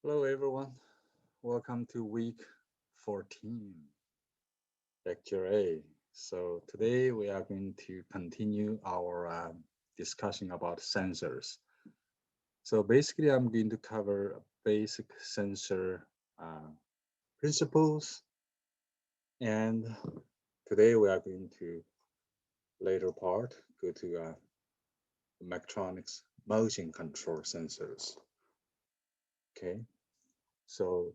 Hello everyone, welcome to week 14, lecture A. So today we are going to continue our discussion about sensors. So basically I'm going to cover basic sensor uh, principles, and today we are going to later part go to Mechatronics motion control sensors. Okay, so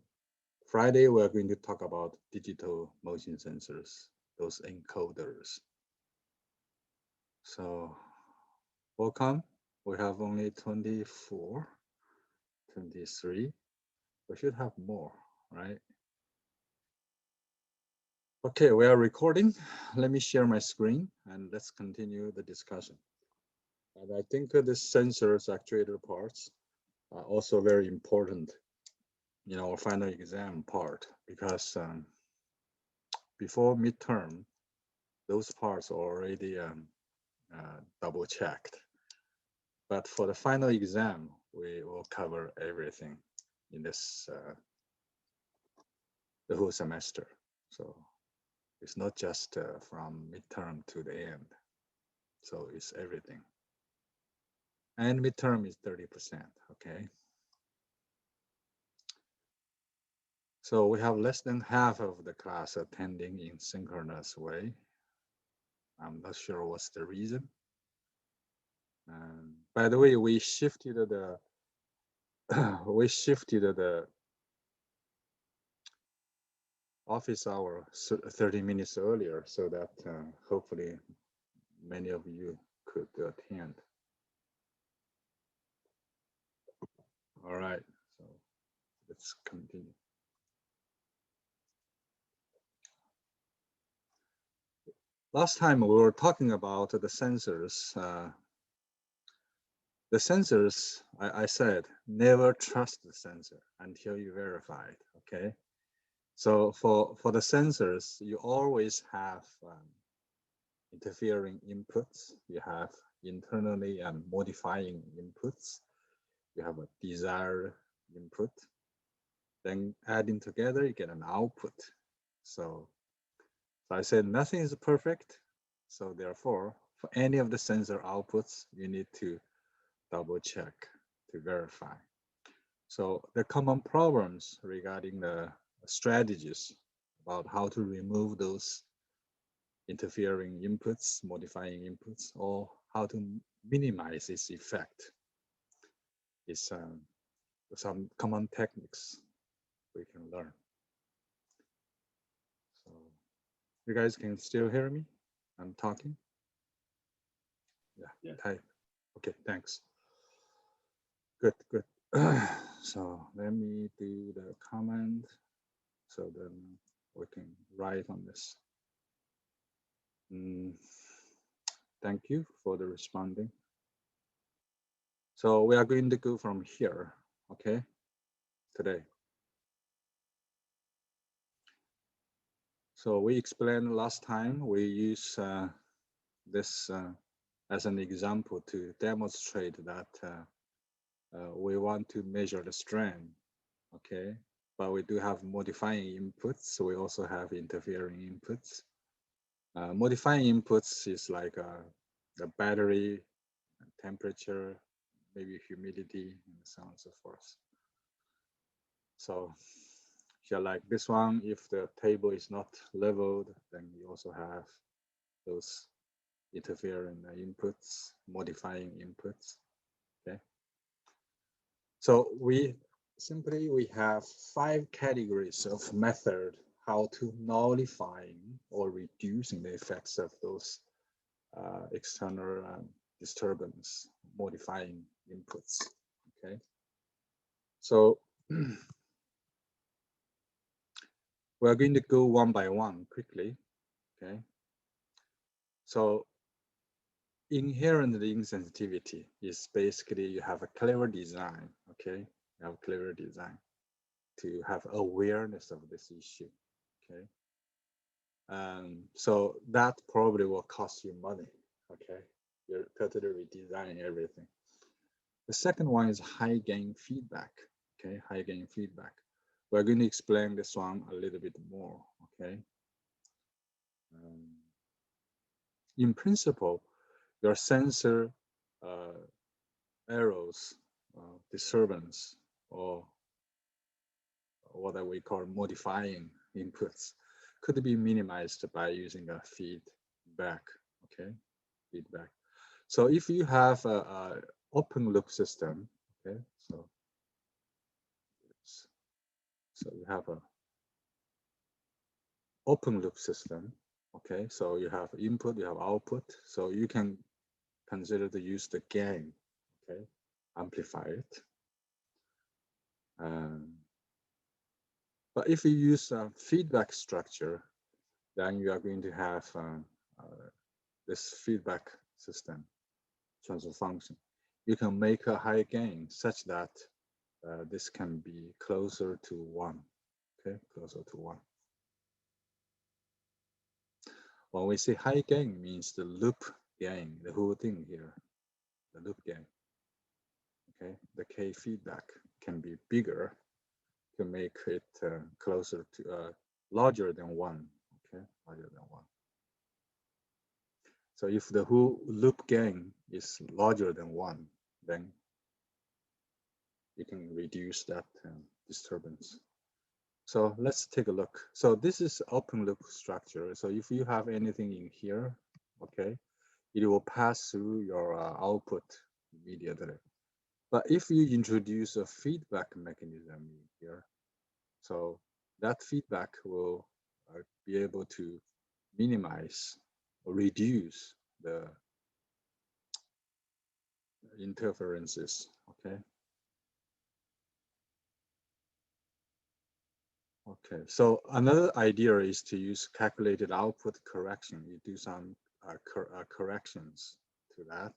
Friday, we're going to talk about digital motion sensors, those encoders. So welcome. We have only 24, 23. We should have more, right? Okay, we are recording. Let me share my screen and let's continue the discussion. And I think the sensors actuator parts are also very important in our final exam part because before midterm, those parts are already double checked. But for the final exam, we will cover everything in this the whole semester. So it's not just from midterm to the end. So it's everything. And midterm is 30%. Okay. So we have less than half of the class attending in synchronous way. I'm not sure what's the reason. By the way, we shifted the we shifted the office hour 30 minutes earlier so that hopefully many of you could attend. All right, so let's continue. Last time we were talking about the sensors. The sensors, I said, never trust the sensor until you verify it, okay? So for the sensors, you always have interfering inputs. You have internally modifying inputs. You have a desired input. Then adding together, you get an output. So I said nothing is perfect. So therefore, for any of the sensor outputs, you need to double check to verify. So the common problems regarding the strategies about how to remove those interfering inputs, modifying inputs, or how to minimize its effect is some common techniques we can learn. So you guys can still hear me? I'm talking? Yeah. Type. Okay, thanks. Good. So let me do the comment so then we can write on this. Thank you for the responding. So we are going to go from here, okay, today. So we explained last time, we use this as an example to demonstrate that we want to measure the strain, okay? But we do have modifying inputs, so we also have interfering inputs. Modifying inputs is like the battery, temperature, maybe humidity, and so on and so forth. So here, like this one, if the table is not leveled, then you also have those interfering inputs, modifying inputs, okay? So we have 5 categories of method how to nullifying or reducing the effects of those external disturbance, modifying inputs, okay? So we're going to go one by one quickly, okay? So inherent insensitivity is basically you have a clever design, okay? You have a clever design to have awareness of this issue, okay? So that probably will cost you money, okay? You're totally redesigning everything. The second one is high gain feedback. Okay, high gain feedback. We're going to explain this one a little bit more. Okay. In principle, your sensor errors, disturbance, or what we call modifying inputs could be minimized by using a feedback. Okay, feedback. So if you have a open loop system, okay, so you have a open loop system, okay, so you have input, you have output, so you can consider to use the gain, okay, amplify it. But if you use a feedback structure, then you are going to have this feedback system transfer function. You can make a high gain such that this can be closer to 1, okay, closer to 1. When we say high gain, means the loop gain, the whole thing here, the loop gain. Okay, the K feedback can be bigger to make it closer to larger than 1. Okay, larger than 1. So if the whole loop gain is larger than 1, then you can reduce that disturbance. So let's take a look. So this is open loop structure. So if you have anything in here, okay, it will pass through your output immediately. But if you introduce a feedback mechanism in here, so that feedback will be able to minimize or reduce the interferences, okay? Okay, so another idea is to use calculated output correction. You do some corrections to that.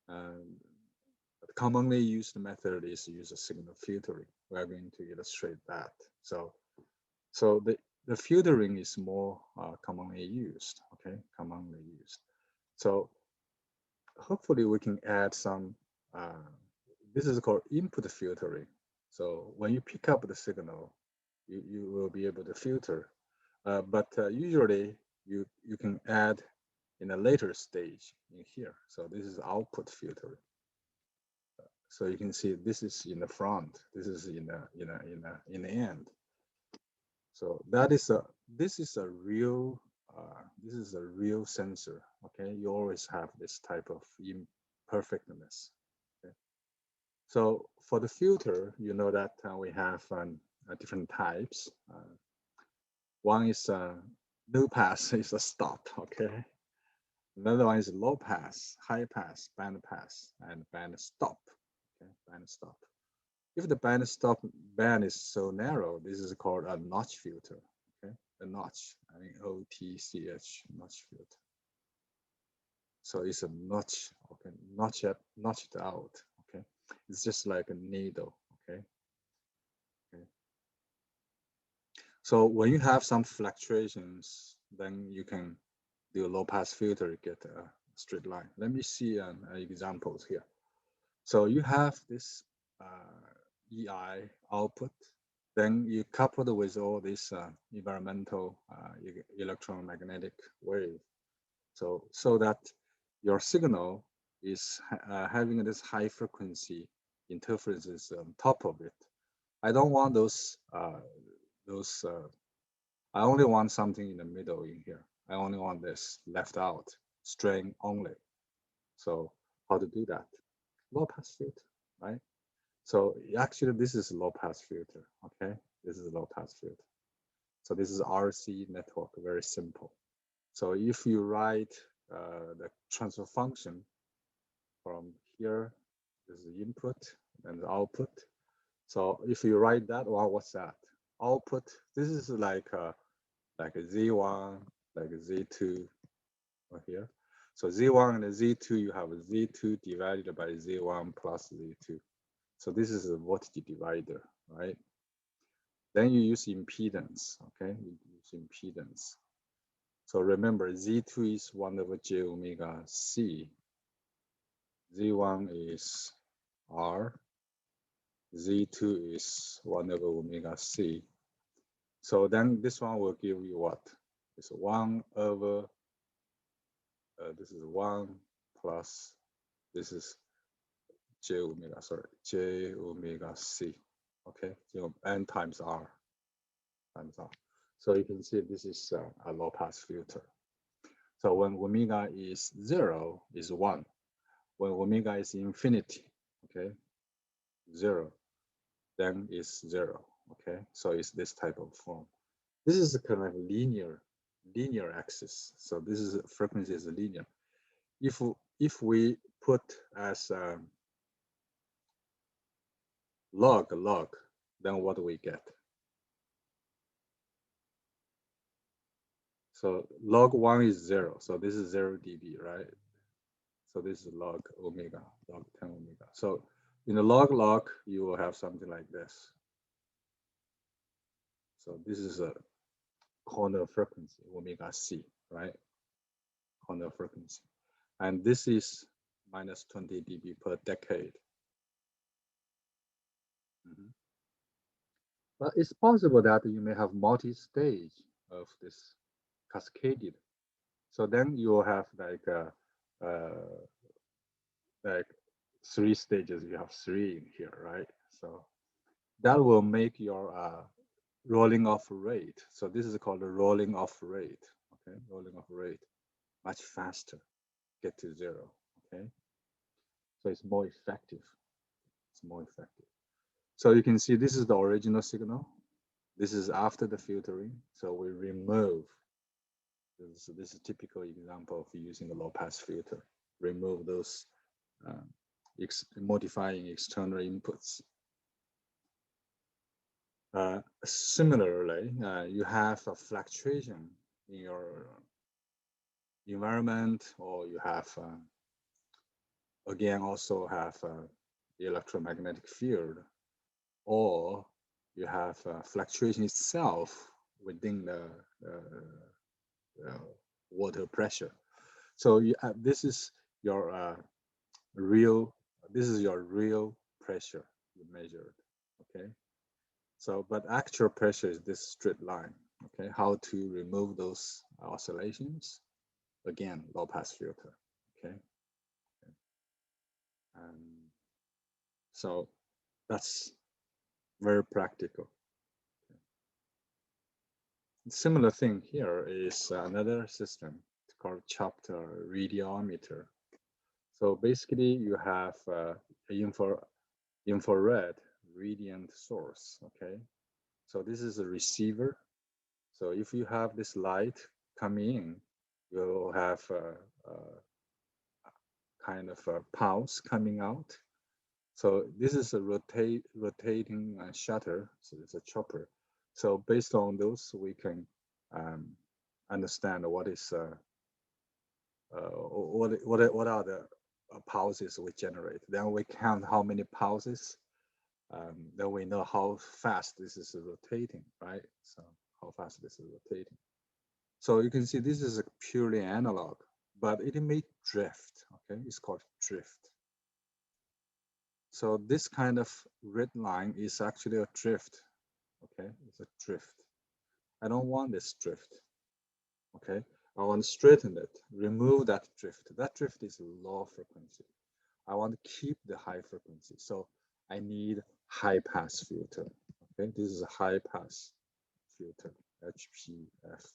The commonly used method is to use a signal filtering. We're going to illustrate that. So the filtering is more commonly used, okay, commonly used. So hopefully we can add some, this is called input filtering. So when you pick up the signal, you will be able to filter. But usually you can add in a later stage in here. So this is output filtering. So you can see this is in the front. This is in the end. So that is this is a real sensor. Okay, you always have this type of imperfectness. Okay? So for the filter, you know that we have different types. One is no pass is a stop. Okay. Another one is low pass, high pass, band pass, and band stop. Okay, band stop. If the band stop band is so narrow, this is called a notch filter. Okay, the notch, I mean OTCH, notch filter. So it's a notch. Okay, notched out. Okay, it's just like a needle. Okay. Okay. So when you have some fluctuations, then you can do a low pass filter, get a straight line. Let me see examples here. So you have this EI output, then you couple it with all this environmental electromagnetic wave. So that your signal is having this high frequency interferences on top of it. I don't want those, I only want something in the middle in here. I only want this left out, strain only. So how to do that? Low pass filter, right? So actually this is low pass filter, okay? This is low pass filter. So this is RC network, very simple. So if you write the transfer function from here, this is the input and the output. So if you write that, well, what's that? Output, this is like a Z1, like a Z2 right here. So Z1 and Z2, you have a Z2 divided by Z1 plus Z2. So this is a voltage divider, right? Then you use impedance, okay? You use impedance. So remember, Z2 is 1 over j omega C. Z1 is R. Z2 is 1 over omega C. So then this one will give you what? It's 1 over, this is 1 plus, this is J omega C, okay? N times R. So you can see this is a low pass filter. So when omega is 0 is 1. When omega is infinity, okay, 0, then it's 0, okay? So it's this type of form. This is a kind of linear axis. So this is frequency is linear. If we put as log, then what do we get? So log 1 is 0. So this is 0 dB, right? So this is log omega, log 10 omega. So in the log, you will have something like this. So this is a corner frequency, omega C, right? Corner frequency. And this is minus 20 dB per decade. But it's possible that you may have multi-stage of this cascaded. So then you will have like 3 stages. You have 3 in here, right? So that will make your rolling off rate. So this is called the rolling off rate. Okay, rolling off rate, much faster, get to 0. Okay, so it's more effective. It's more effective. So you can see this is the original signal. This is after the filtering. So we remove. So this is a typical example of using a low pass filter. Remove those modifying external inputs. Similarly, you have a fluctuation in your environment, or you have, again, also have the electromagnetic field, or you have fluctuation itself within the water pressure. So this is your real pressure you measured, okay? So, but actual pressure is this straight line, okay? How to remove those oscillations? Again, low pass filter, okay? So that's very practical. Similar thing here is another system. It's called chapter radiometer. So basically you have infrared radiant source, okay? So this is a receiver. So if you have this light coming in, you'll have a kind of a pulse coming out. So this is a rotating shutter, so it's a chopper. So based on those, we can understand what is what are the pulses we generate. Then we count how many pulses. Then we know how fast this is rotating, right? So how fast this is rotating. So you can see this is a purely analog, but it may drift. Okay, it's called drift. So this kind of red line is actually a drift. Okay, it's a drift. I don't want this drift. Okay, I want to straighten it, remove that drift. That drift is low frequency. I want to keep the high frequency. So I need high pass filter. Okay, this is a high pass filter, HPF.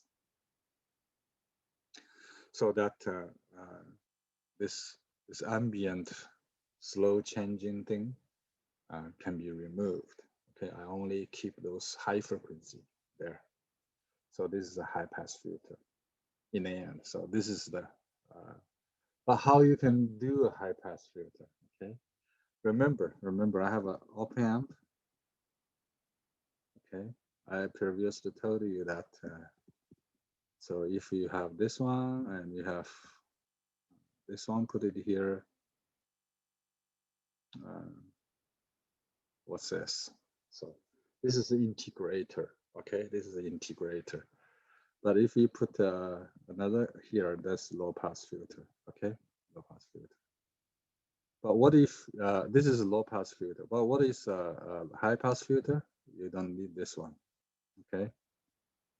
So that this ambient slow changing thing can be removed. Okay, I only keep those high frequency there. So this is a high pass filter in the end. So this is the, but how you can do a high pass filter, okay? Remember, I have an op amp, okay? I previously told you that, so if you have this one and you have this one, put it here. What's this? So this is the integrator, okay? This is the integrator. But if you put another here, that's low pass filter, okay? Low pass filter. But what if this is a low pass filter? But what is a high pass filter? You don't need this one. Okay,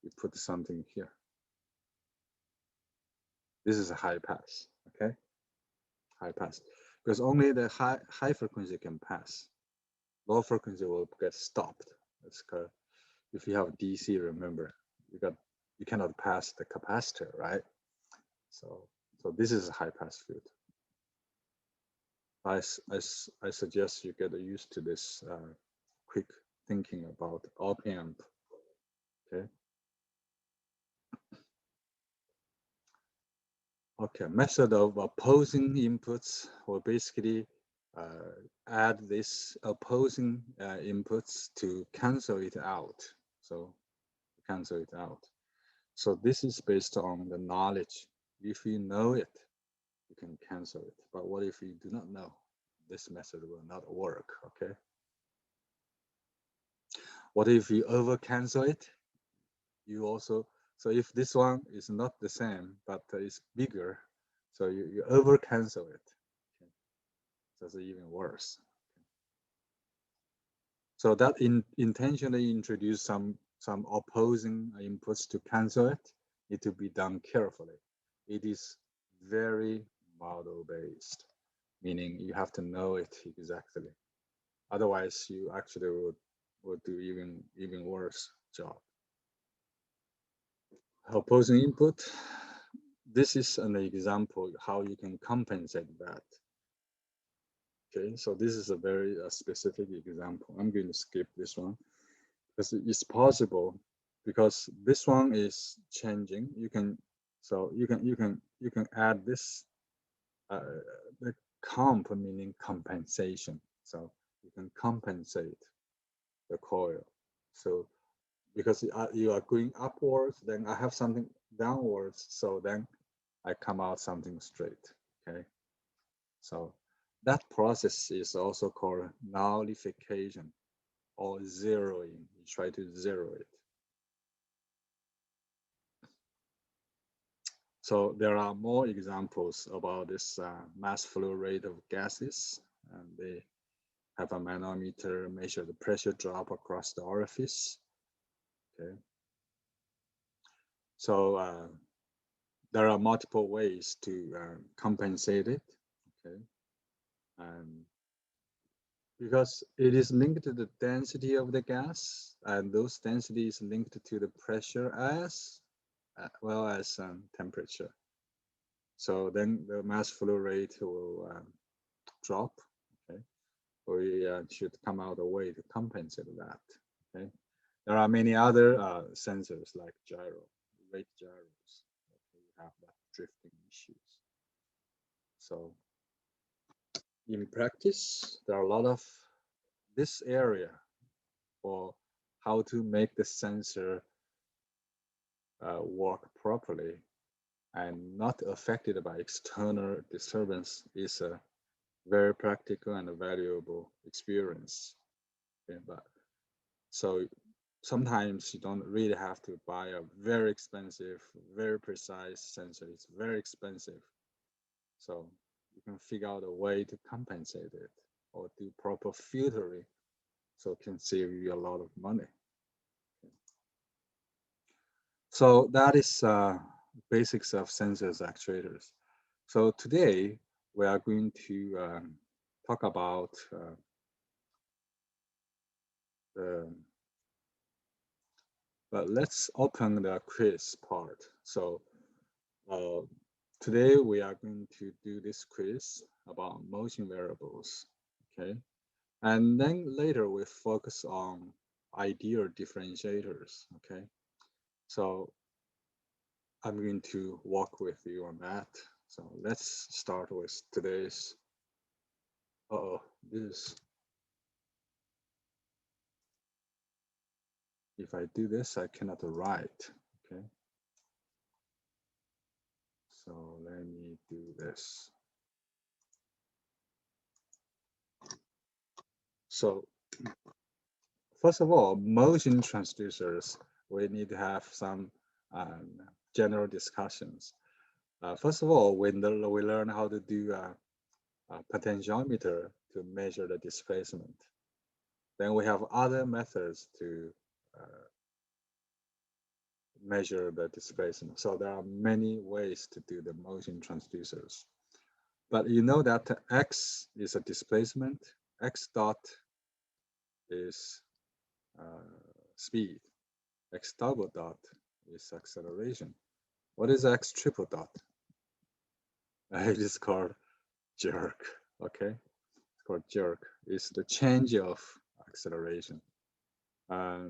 you put something here. This is a high pass. Okay, high pass, because only the high frequency can pass. Low frequency will get stopped. That's because if you have DC, remember you cannot pass the capacitor, right? So this is a high pass filter. I suggest you get used to this quick thinking about op-amp. Okay. Okay, method of opposing inputs will basically add this opposing inputs to cancel it out. So cancel it out. So this is based on the knowledge. If you know it, you can cancel it. But what if you do not know? This method will not work, okay? What if you over cancel it? You also, so if this one is not the same, but it's bigger, so you over cancel it. Okay. So it's even worse. So that intentionally introduce some opposing inputs to cancel it need to be done carefully. It is very model based, meaning you have to know it exactly. Otherwise, you actually would do even worse job. Opposing input. This is an example how you can compensate that. Okay, so this is a very specific example. I'm going to skip this one because it's possible, because this one is changing. You can add this the comp, meaning compensation. So you can compensate the coil. So because you are going upwards, then I have something downwards, so then I come out something straight. Okay, so that process is also called nullification or zeroing. You try to zero it. So there are more examples about this mass flow rate of gases, and they have a manometer measure the pressure drop across the orifice. Okay. So there are multiple ways to compensate it. Okay. And because it is linked to the density of the gas, and those density is linked to the pressure as well as temperature. So then the mass flow rate will drop. Okay, we should come out a way to compensate that. Okay, there are many other sensors like gyro, rate gyros. Okay, you have that drifting issues. So in practice, there are a lot of this area for how to make the sensor work properly and not affected by external disturbance is a very practical and valuable experience. Okay, but so sometimes you don't really have to buy a very expensive, very precise sensor. It's very expensive. So you can figure out a way to compensate it or do proper filtering, so it can save you a lot of money. So that is basics of sensors actuators. So today we are going to talk about but let's open the quiz part. So today we are going to do this quiz about motion variables, okay? And then later we focus on ideal differentiators, okay? So I'm going to walk with you on that. So let's start with today's, this. If I do this, I cannot write, okay? So let me do this. So first of all, motion transducers, we need to have some general discussions. First of all, we learn how to do potentiometer to measure the displacement. Then we have other methods to measure the displacement. So there are many ways to do the motion transducers. But you know that x is a displacement, x dot is speed, x double dot is acceleration. What is x triple dot? It is called jerk, okay? It's called jerk. It's the change of acceleration.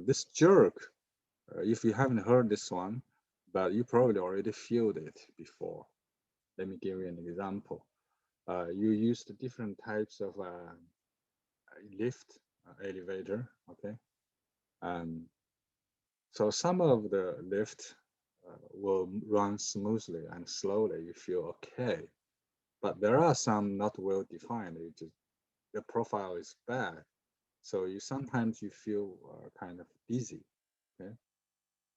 This jerk, if you haven't heard this one, but you probably already feel it before. Let me give you an example. You use the different types of lift, elevator, okay? So some of the lift will run smoothly and slowly, you feel okay. But there are some not well defined. The profile is bad. So sometimes you feel kind of dizzy, okay?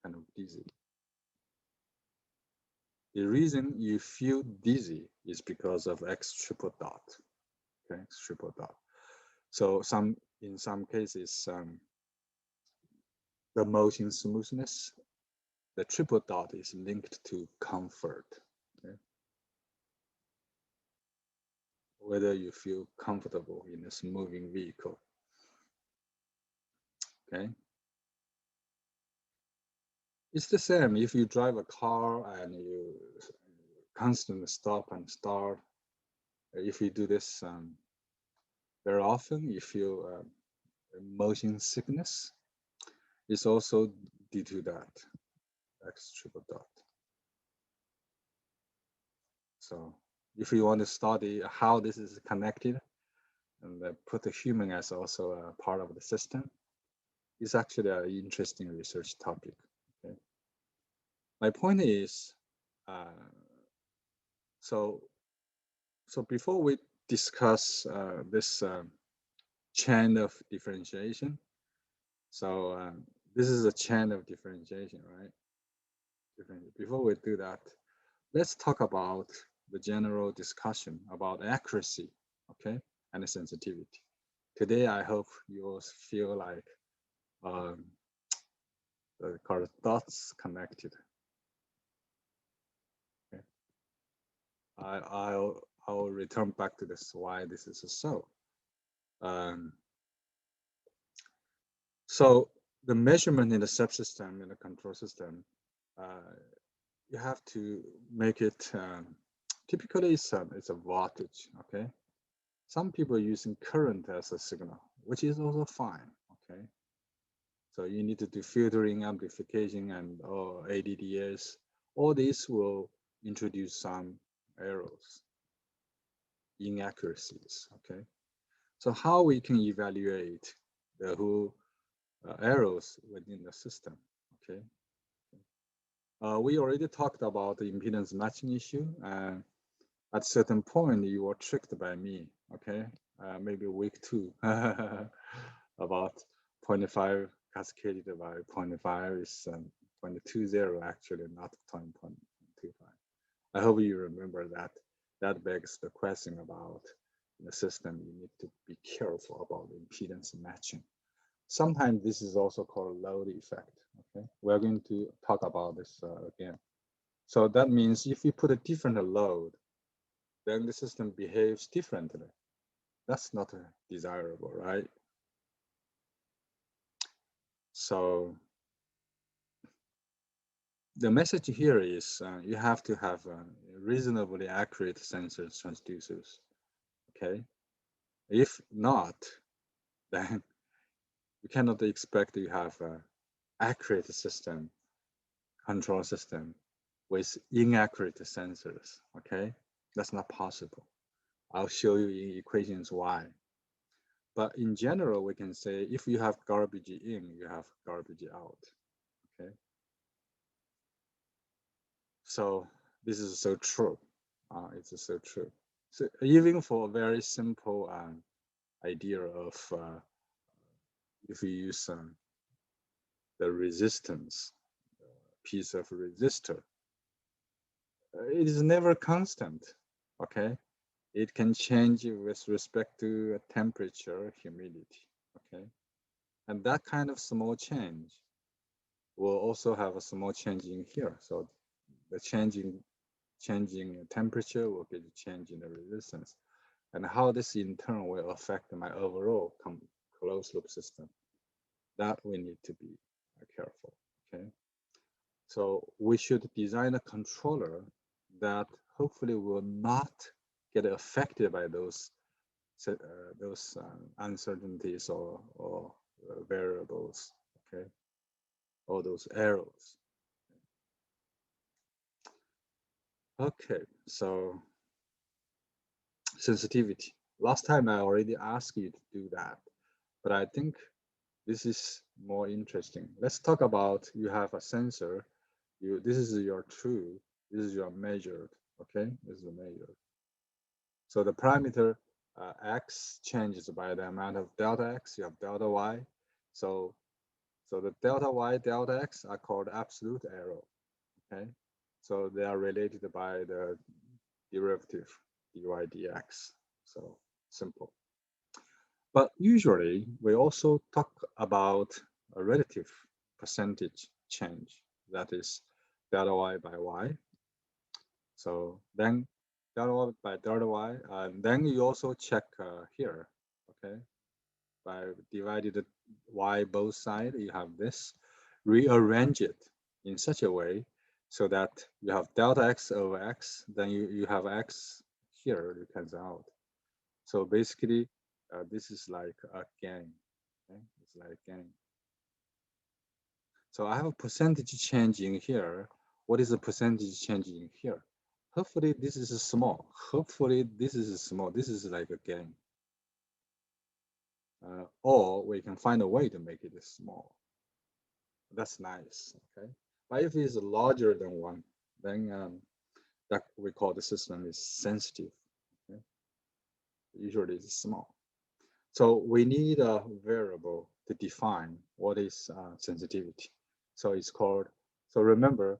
Kind of dizzy. The reason you feel dizzy is because of x triple dot, okay? X triple dot. So in some cases, the motion smoothness, the triple dot is linked to comfort, okay? Whether you feel comfortable in this moving vehicle, okay? It's the same if you drive a car and you constantly stop and start. If you do this very often, you feel motion sickness. It's also due to that x triple dot. So if you want to study how this is connected and put the human as also a part of the system, it's actually an interesting research topic. Okay. My point is, so before we discuss this chain of differentiation, so this is a chain of differentiation, right? Before we do that, let's talk about the general discussion about accuracy, okay, and sensitivity. Today, I hope you will feel like the dots connected. Okay. I'll return back to this why this is so. So the measurement in the subsystem, in the control system, you have to make it, typically it's a voltage, okay? Some people are using current as a signal, which is also fine, okay? So you need to do filtering, amplification, and ADDS. All this will introduce some errors, inaccuracies, okay? So how we can evaluate the whole errors within the system, okay? We already talked about the impedance matching issue. At a certain point, you were tricked by me, okay? Maybe week 2, about 0.5 cascaded by 0.5 is 0.20 actually, not 0.25. I hope you remember that. That begs the question about the system. You need to be careful about impedance matching. Sometimes this is also called load effect. Okay, we're going to talk about this again. So that means if you put a different load, then the system behaves differently. That's not desirable, right? So the message here is you have to have reasonably accurate sensor transducers. Okay, if not, then you cannot expect you have an accurate system, control system with inaccurate sensors, okay? That's not possible. I'll show you in equations why. But in general, we can say if you have garbage in, you have garbage out, okay? So this is so true. It's so true. So even for a very simple idea of if you use the resistance, piece of resistor, it is never constant, okay? it can change with respect to temperature, humidity, okay? And that kind of small change will also have a small change in here. So the changing temperature will be the change in the resistance. And how this in turn will affect my overall closed loop system, that we need to be careful, okay? So we should design a controller that hopefully will not get affected by those uncertainties or variables, okay, or those errors. Okay, so sensitivity. Last time I already asked you to do that, but I think this is more interesting. Let's talk about, you have a sensor. This is your true. This is your measured. Okay, this is the measured. So the parameter x changes by the amount of delta x. You have delta y. So the delta y, delta x are called absolute error. Okay, so they are related by the derivative dy dx. So simple. But usually we also talk about a relative percentage change, that is delta y by y. So then delta y by delta y, and then you also check here, okay? By divided y both sides, you have this. Rearrange it in such a way so that you have delta x over x, then you have x here, it cancels out. So basically, this is like a gain. Okay? It's like a gain. So I have a percentage change in here. What is the percentage change in here? Hopefully this is small. Hopefully this is small. This is like a gain. Or we can find a way to make it small. That's nice. Okay. But if it's larger than 1, then that we call the system is sensitive. Okay? Usually it's small. So we need a variable to define what is sensitivity. So it's called, so remember,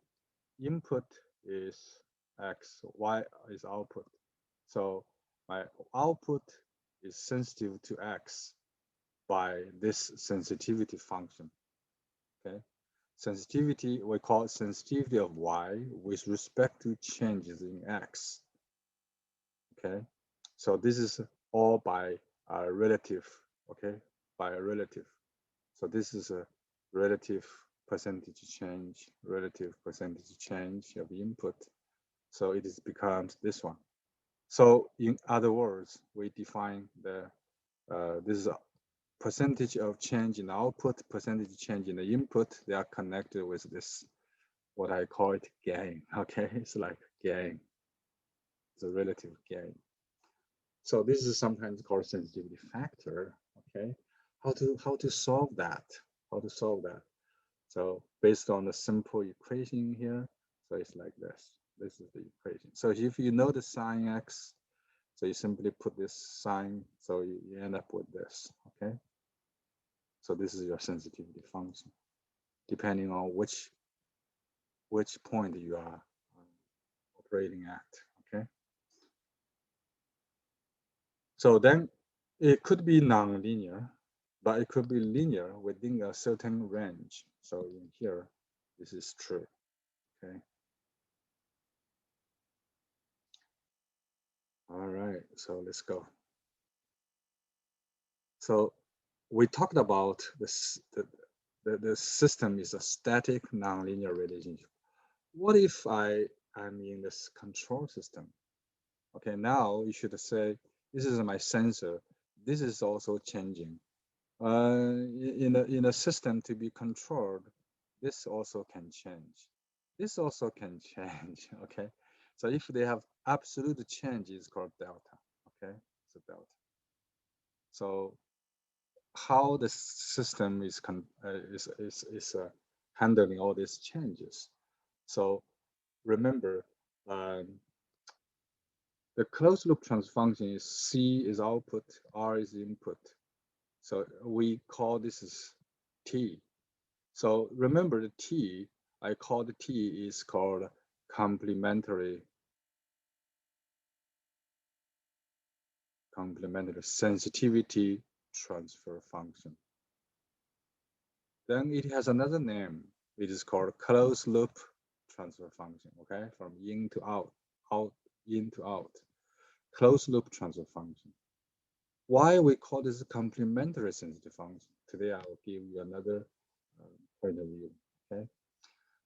input is x, y is output. So my output is sensitive to x by this sensitivity function, okay? Sensitivity, we call it sensitivity of y with respect to changes in x, okay? So this is all by a relative, okay? By a relative. So this is a relative percentage change of input. So it is becomes this one. So in other words, we define the this is a percentage of change in output, percentage change in the input. They are connected with this, what I call it gain. Okay, it's like gain. It's a relative gain. So this is sometimes called sensitivity factor. Okay, how to solve that? How to solve that? So based on the simple equation here, so it's like this. This is the equation. So if you know the sine x, so you simply put this sign, so you end up with this, okay? So this is your sensitivity function, depending on which point you are operating at, okay? So then it could be nonlinear, but it could be linear within a certain range. So in here, this is true, okay? All right, so let's go. So we talked about this, the system is a static nonlinear relationship. What if I'm in this control system? Okay, now you should say, this is my sensor. This is also changing. In a system to be controlled, this also can change. This also can change, okay? So if they have absolute change, it's called delta, okay? So delta. So how the system is handling all these changes. So remember, the closed loop transfer function is C is output, R is input. So we call this is T. So remember the T, I call the T is called complementary complementary sensitivity transfer function. Then it has another name. It is called closed loop transfer function, okay? From in to out, out, in to out. Closed loop transfer function. Why we call this complementary sensitivity function? Today I will give you another point of view, okay?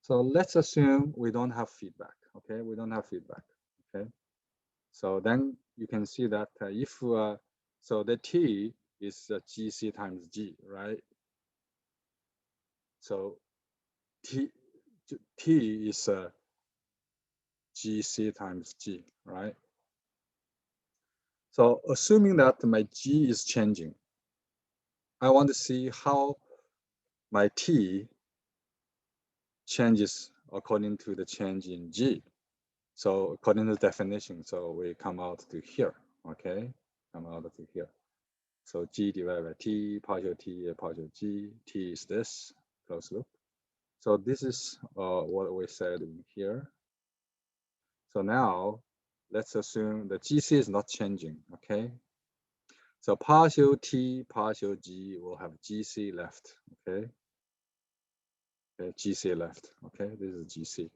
So let's assume we don't have feedback, okay? We don't have feedback, okay? So then you can see that if, so the T is GC times G, right? So T is GC times G, right? So assuming that my G is changing, I want to see how my T changes according to the change in G. So according to the definition, so we come out to here, okay? Come out to here. So G divided by T, partial T, partial G, T is this, closed loop. So this is what we said in here. So now let's assume the GC is not changing, okay? So partial T, partial G will have GC left, okay? Okay, GC left, okay? This is GC.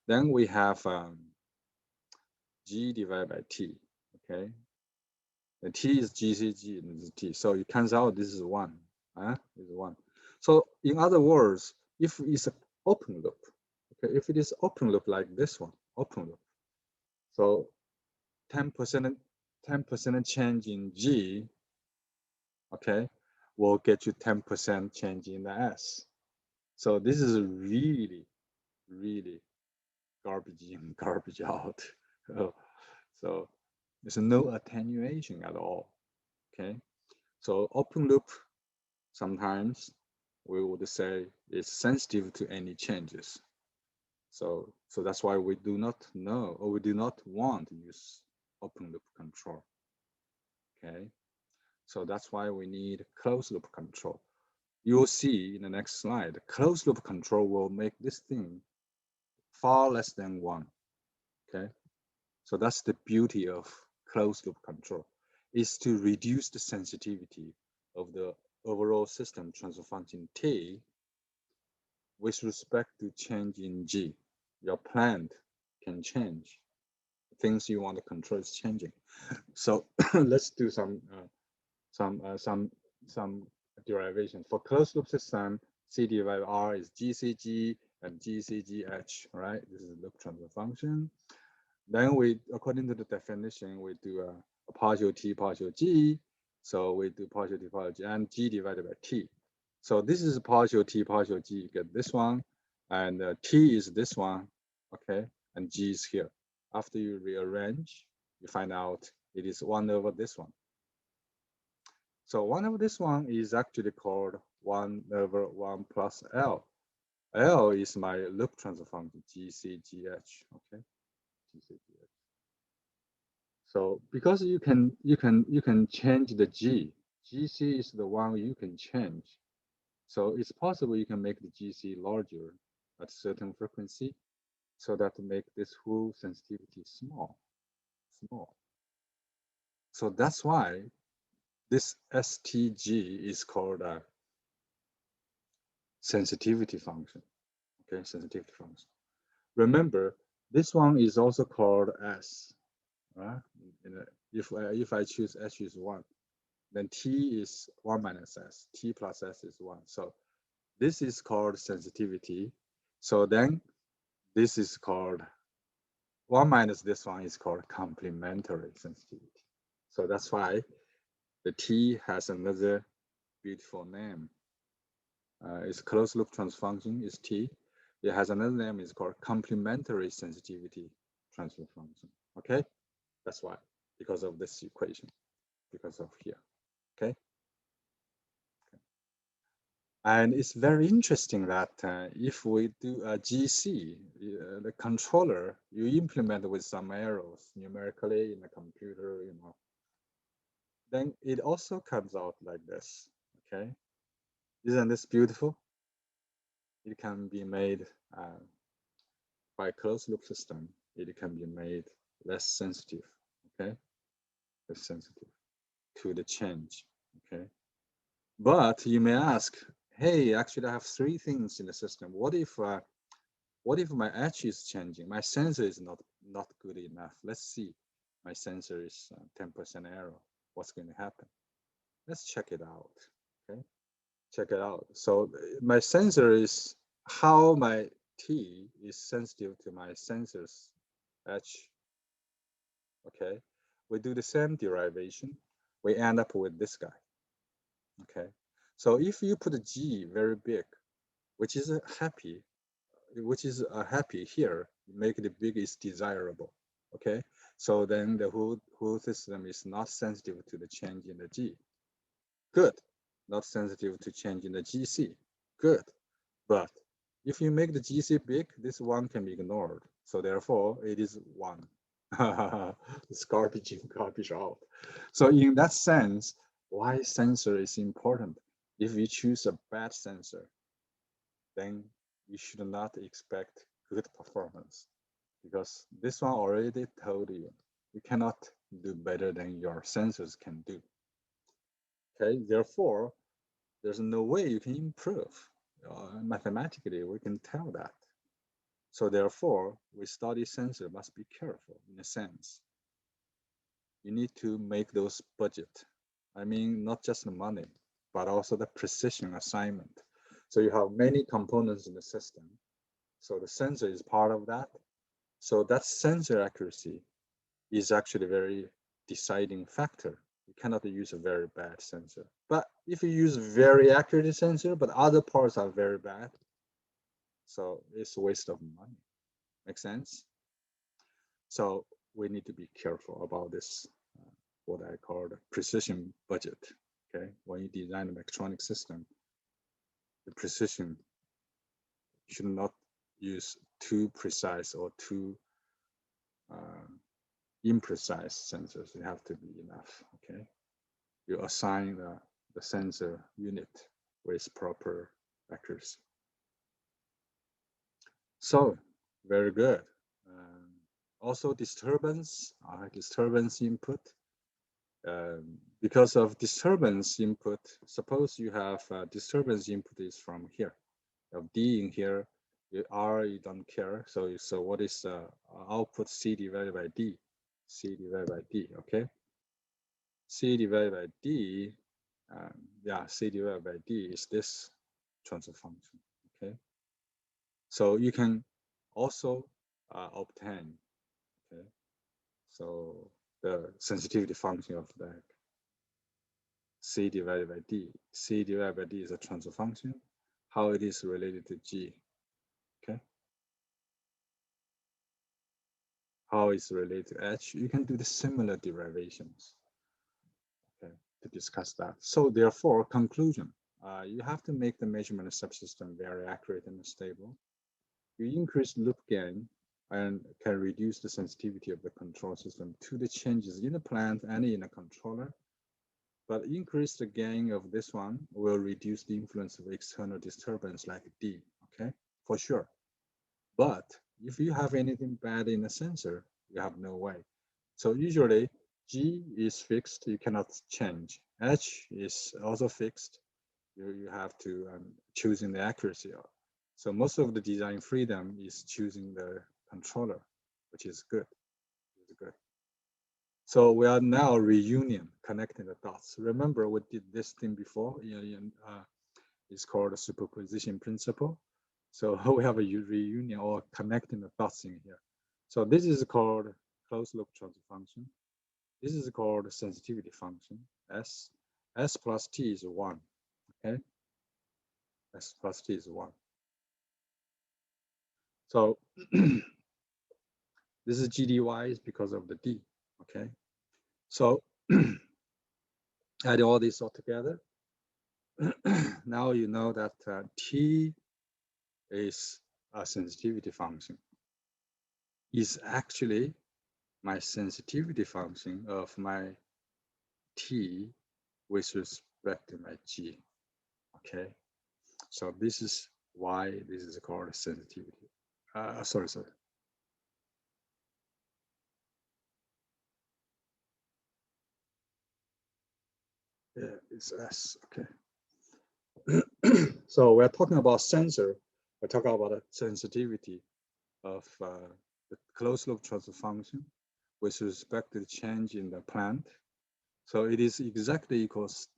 Then we have G divided by T, okay? The T is GCG and this is T. So it turns out this is 1, this is 1. So in other words, if it's an open loop, okay, if it is open loop like this one, open loop, so 10% change in G, okay, will get you 10% change in the S. So this is really, really garbage in, garbage out. So there's no attenuation at all, okay? So open loop, sometimes we would say is sensitive to any changes. So that's why we do not know, or we do not want to use open loop control, okay? So that's why we need closed loop control. You'll see in the next slide, closed loop control will make this thing far less than 1, okay? So that's the beauty of closed loop control, is to reduce the sensitivity of the overall system transfer function T with respect to change in G. Your plant can change. Things you want to control is changing. So let's do some derivation. For closed loop system, C divided by R is GCG and GCGH, right? This is loop transfer function. Then we, according to the definition, we do a partial T, partial G. So we do partial T, partial G, and G divided by T. So this is partial T, partial G, you get this one, and T is this one, okay, and G is here. After you rearrange, you find out it is 1 over this one. So 1 over this one is actually called 1 over 1 plus L. L is my loop transfer function, GCGH, okay, GCGH. So because you can change the G, GC is the one you can change. So it's possible you can make the GC larger at certain frequency, so that to make this whole sensitivity small. So that's why this STG is called a sensitivity function. Okay, sensitivity function. Remember, this one is also called S. Right? If I choose S is 1, then T is 1 minus S. T plus S is 1. So this is called sensitivity. So then this is called 1 minus this one is called complementary sensitivity. So that's why the T has another beautiful name. Its closed loop transfer function is T. It has another name, it's called complementary sensitivity transfer function. Okay, that's why, because of this equation, because of here. Okay. And it's very interesting that if we do a GC, the controller, you implement with some arrows numerically in the computer, then it also comes out like this, okay? Isn't this beautiful? It can be made by closed loop system. It can be made less sensitive, okay? Less sensitive. to the change, okay? But you may ask, hey, actually I have three things in the system. What if my edge is changing? My sensor is not good enough. Let's see. My sensor is 10% error. What's going to happen? Let's check it out. Okay, check it out. So my sensor is how my T is sensitive to my sensor's edge. Okay, we do the same derivation. We end up with this guy. Okay, so if you put a G very big, which is happy here, make it big is desirable. Okay, so then the whole system is not sensitive to the change in the G. Good. Not sensitive to change in the GC. Good. But if you make the GC big, this one can be ignored. So therefore, it is one. It's garbage in, garbage out. So in that sense, why sensor is important? If you choose a bad sensor, then you should not expect good performance, because this one already told you cannot do better than your sensors can do. Okay, therefore, there's no way you can improve. Mathematically, we can tell that. So therefore, we study sensor must be careful in a sense. You need to make those budget. I mean, not just the money, but also the precision assignment. So you have many components in the system. So the sensor is part of that. So that sensor accuracy is actually a very deciding factor. You cannot use a very bad sensor. But if you use very accurate sensor, but other parts are very bad, so it's a waste of money. Make sense? So we need to be careful about this, what I call the precision budget. Okay, when you design a mechatronic system, the precision should not use too precise or too imprecise sensors. It have to be enough. Okay, you assign the sensor unit with proper accuracy. So very good. Also disturbance input. Because of disturbance input, suppose you have disturbance input is from here. You have D in here, R you don't care. So what is output C divided by D? C divided by D, okay? C divided by D, C divided by D is this transfer function, okay? So you can also obtain, okay? So the sensitivity function of that C divided by D. C divided by D is a transfer function. How it is related to G, okay? How it's related to H. You can do the similar derivations, okay, to discuss that. So therefore, conclusion, you have to make the measurement subsystem very accurate and stable. You increase loop gain and can reduce the sensitivity of the control system to the changes in the plant and in the controller. But increase the gain of this one will reduce the influence of external disturbance like D, okay, for sure. But if you have anything bad in the sensor, you have no way. So usually G is fixed, you cannot change. H is also fixed. You have to choosing the accuracy. So most of the design freedom is choosing the controller, which is good. So we are now reunion, connecting the dots. Remember we did this thing before. It's called a superposition principle. So we have a reunion or connecting the dots in here. So this is called closed loop transfer function. This is called sensitivity function. S plus T is 1. Okay. S plus T is 1. So this is GDY is because of the D. Okay. So add all this all together. Now you know that T is a sensitivity function. Is actually my sensitivity function of my T with respect to my G. Okay. So this is why this is called sensitivity. Sorry. Yeah, it's S. Okay. So we're talking about sensor. We're talking about the sensitivity of the closed loop transfer function with respect to the change in the plant. So it is exactly equals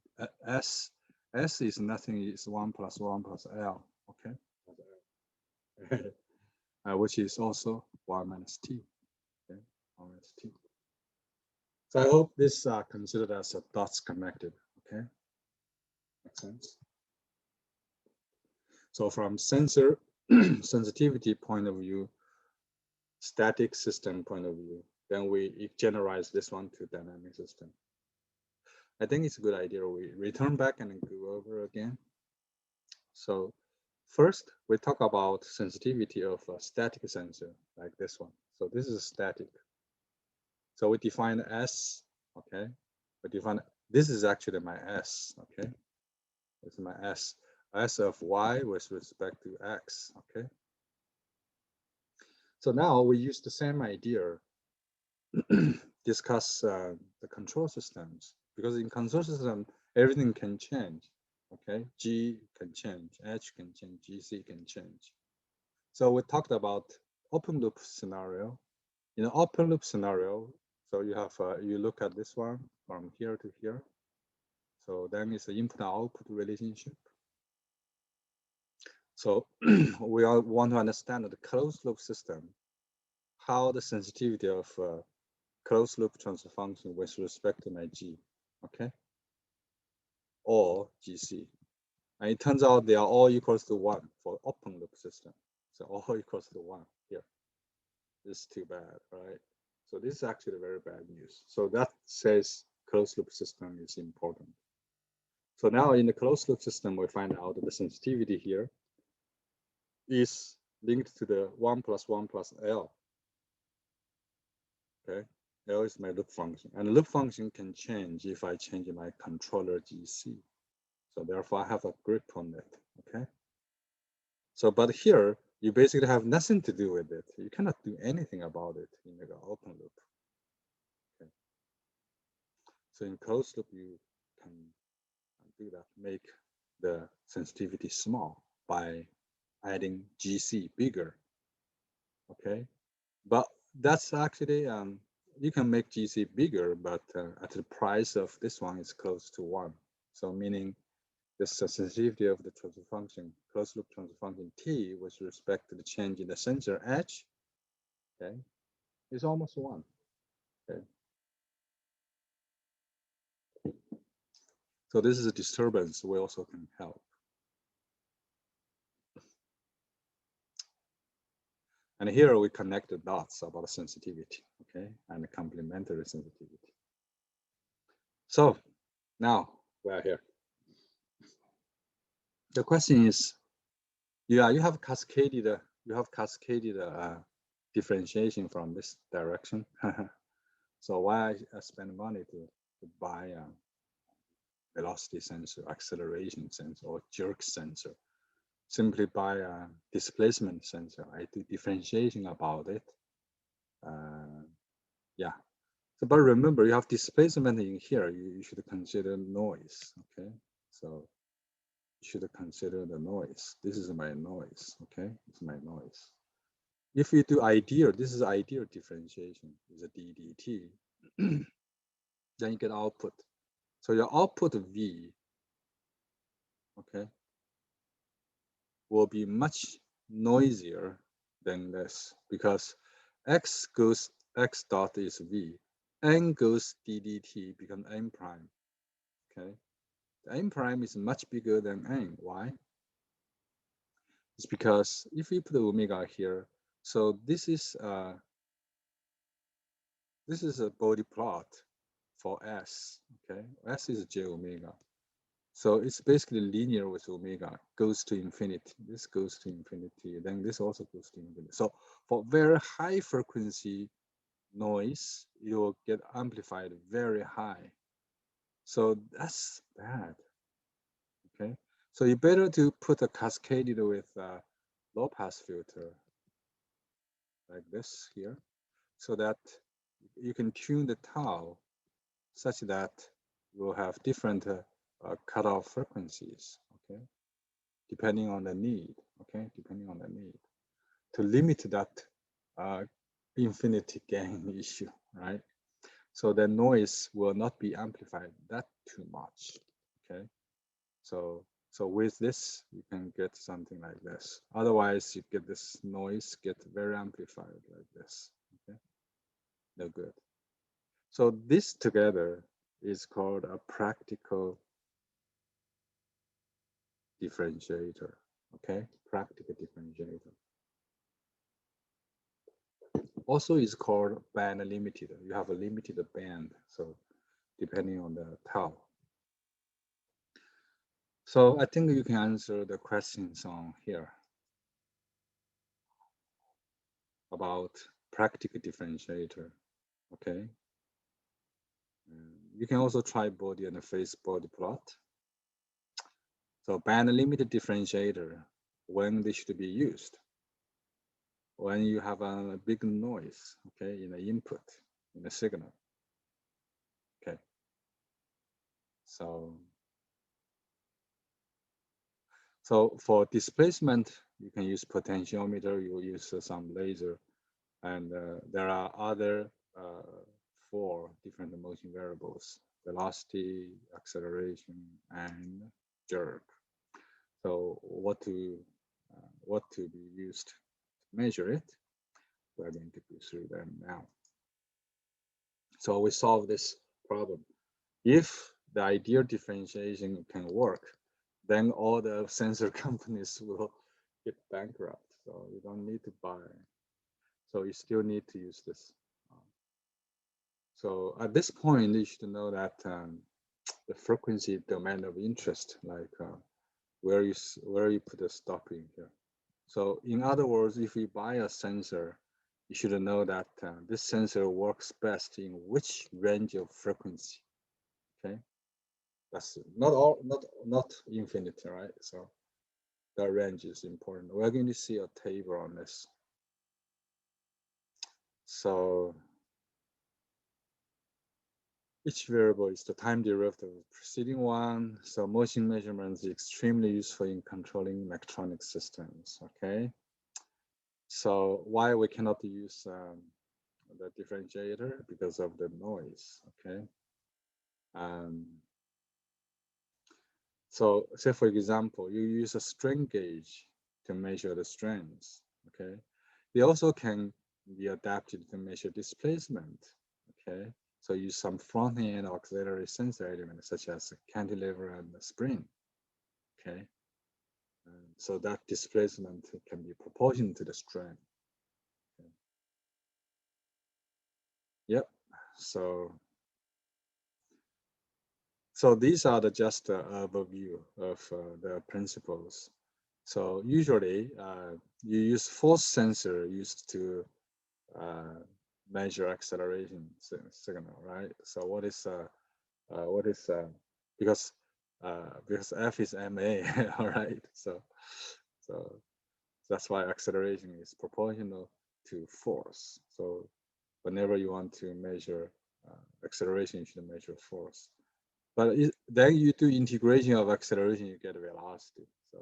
S. S is nothing, it's 1 plus 1 plus L, okay? Which is also 1 minus T, okay? 1 minus T. So I hope this considered as a dots connected, okay? Makes sense? So from sensor sensitivity point of view, static system point of view, then we generalize this one to dynamic system. I think it's a good idea. We return back and go over again. So first, we talk about sensitivity of a static sensor like this one. So this is static. So we define S, okay? We define, this is actually my S, okay? This is my S. S of Y with respect to X, okay? So now we use the same idea, discuss the control systems, because in control system, everything can change, okay? G can change, H can change, GC can change. So we talked about open loop scenario. In an open loop scenario, so you have, you look at this one from here to here. So then it's the input and output relationship. So we all want to understand the closed loop system, how the sensitivity of closed loop transfer function with respect to my G, okay? Or GC. And it turns out they are all equals to 1 for open loop system. So all equals to 1 here. This is too bad, right? So this is actually very bad news. So that says closed loop system is important. So now in the closed loop system, we find out that the sensitivity here is linked to the 1 plus 1 plus L. Okay, L is my loop function, and the loop function can change if I change my controller GC. So therefore, I have a grip on it. Okay. So, but here you basically have nothing to do with it. You cannot do anything about it in the open loop. Okay. So in closed loop, you can do that, make the sensitivity small by adding GC bigger. Okay, but that's actually you can make GC bigger, but at the price of this one is close to 1. So meaning the sensitivity of the transfer function, closed loop transfer function T with respect to the change in the sensor H, okay, is almost 1. Okay. So this is a disturbance we also can help. And here we connect the dots about sensitivity, okay, and the complementary sensitivity. So now we are here. The question is, yeah, you have cascaded differentiation from this direction. So why I spend money to buy a velocity sensor, acceleration sensor, or jerk sensor? Simply buy a displacement sensor. I do differentiation about it. Yeah. So, but remember, you have displacement in here. You should consider noise. Okay. So you should consider the noise. This is my noise. Okay. It's my noise. If you do ideal, this is ideal differentiation, is a DDT, then you get output. So your output V, okay, will be much noisier than this because X dot is V, N goes DDT become N prime, okay. The N prime is much bigger than N. Why? It's because if we put omega here, so this is a body plot for S, okay? S is J omega. So it's basically linear with omega, goes to infinity. This goes to infinity, then this also goes to infinity. So for very high frequency noise, it will get amplified very high. So that's bad, okay? So you better to put a cascaded with a low pass filter like this here, so that you can tune the tau such that you will have different cutoff frequencies, okay, depending on the need, okay, depending on the need, to limit that infinity gain issue, right? So the noise will not be amplified that too much, okay? So with this, you can get something like this. Otherwise, you get this noise get very amplified like this, okay? No good. So this together is called a practical differentiator, okay? Practical differentiator. Also is called band limited. You have a limited band, so depending on the tau. So I think you can answer the questions on here about practical differentiator, okay? You can also try body and phase body plot. So band limited differentiator, when they should be used? When you have a big noise, okay, in the input, in the signal, okay? So for displacement, you can use potentiometer, you use some laser, and there are other 4 different motion variables: velocity, acceleration, and jerk. So what to be used to measure it? We're going to go through them now. So we solve this problem. If the ideal differentiation can work, then all the sensor companies will get bankrupt. So you don't need to buy. So you still need to use this. So at this point, you should know that the frequency domain of interest, like where you put a stop in here. So in other words, if you buy a sensor, you should know that this sensor works best in which range of frequency. Okay, that's not infinite, right? So the range is important. We're going to see a table on this. So each variable is the time derivative of the preceding one. So motion measurement is extremely useful in controlling mechatronic systems, okay? So why we cannot use the differentiator? Because of the noise, okay? So say for example, you use a strain gauge to measure the strains, okay? They also can be adapted to measure displacement, okay? So use some front-end auxiliary sensor elements such as a cantilever and a spring, okay? So that displacement can be proportional to the strain. Okay. Yep. So these are just overview of the principles. So usually you use force sensor used to measure acceleration signal, right? So because F is ma, all right? So that's why acceleration is proportional to force. So whenever you want to measure acceleration, you should measure force. But then you do integration of acceleration, you get velocity. So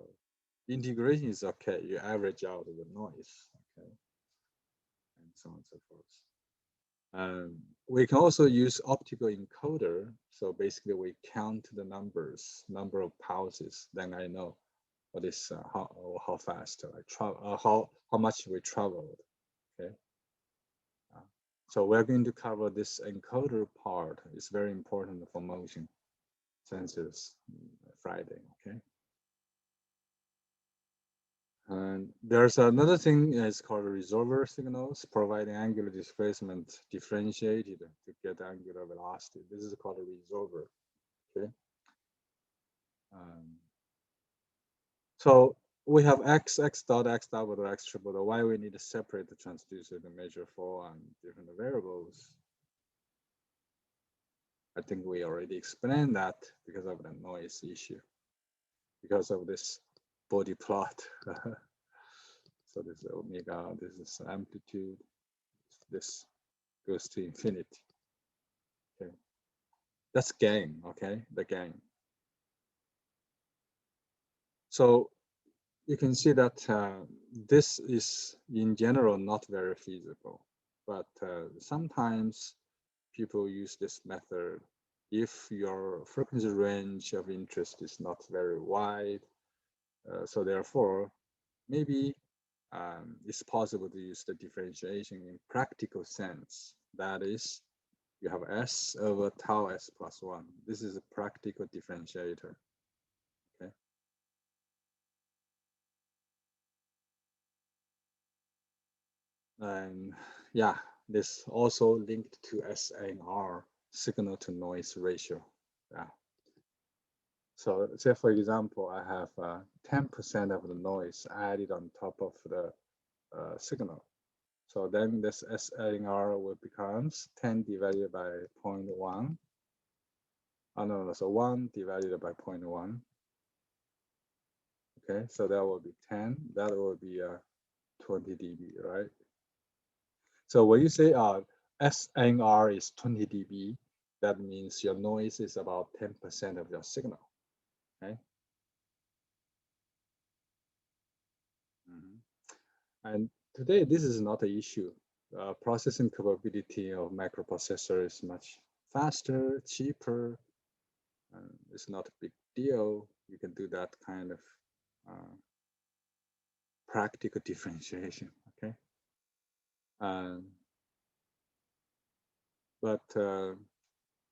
integration is okay. You average out the noise, okay, and so on and so forth. We can also use optical encoder. So basically, we count the number of pulses. Then I know what is how fast I travel, how much we traveled. Okay. So we're going to cover this encoder part. It's very important for motion sensors Friday. Okay. And there's another thing is called resolver signals, providing angular displacement differentiated to get angular velocity. This is called a resolver. Okay. So we have x dot, x double, x triple. Why we need to separate the transducer to measure for different variables? I think we already explained that because of the noise issue, because of this body plot. So this is omega, this is amplitude, this goes to infinity. Okay, that's gain. Okay, the gain. So you can see that this is in general not very feasible, but sometimes people use this method if your frequency range of interest is not very wide. So therefore, maybe it's possible to use the differentiation in practical sense. That is, you have S over tau S plus 1. This is a practical differentiator. Okay. And yeah, this also linked to SNR, signal to noise ratio. Yeah. So say for example, I have 10% of the noise added on top of the signal. So then this SNR will becomes 10 divided by 0.1. Oh no, so 1 divided by 0.1. Okay, so that will be 10. That will be 20 dB, right? So when you say SNR is 20 dB, that means your noise is about 10% of your signal. Okay. And today, this is not an issue. Processing capability of microprocessor is much faster, cheaper. It's not a big deal. You can do that kind of practical differentiation. Okay. But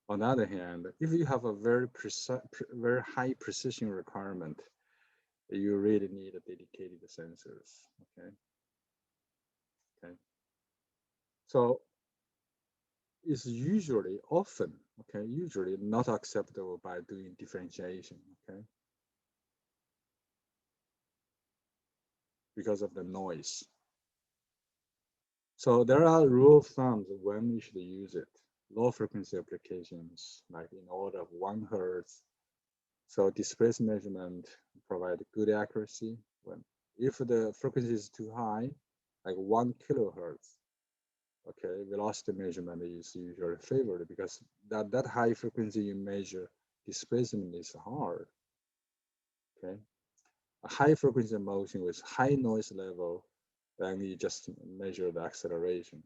on the other hand, if you have a very precise, very high precision requirement, you really need a dedicated sensors. Okay. Okay. So it's usually often, okay, usually not acceptable by doing differentiation. Okay. Because of the noise. So there are rule of thumbs when you should use it. Low frequency applications, like in order of 1 Hertz. So displacement measurement provide good accuracy. When if the frequency is too high, like 1 kilohertz, okay, velocity measurement is usually favored because that high frequency you measure displacement is hard. Okay, a high frequency motion with high noise level, then you just measure the acceleration.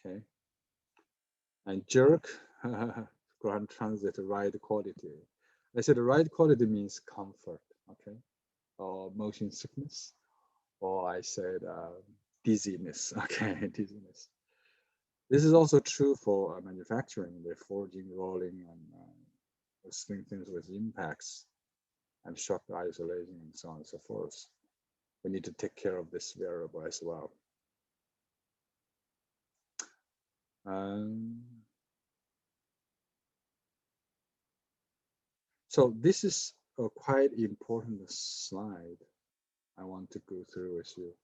Okay, and jerk ground transit ride quality. I said ride quality means comfort. Okay, or motion sickness, or I said dizziness. Okay, dizziness. This is also true for manufacturing, the forging, rolling, and things with impacts and shock isolation and so on and so forth. We need to take care of this variable as well. So this is a quite important slide I want to go through with you.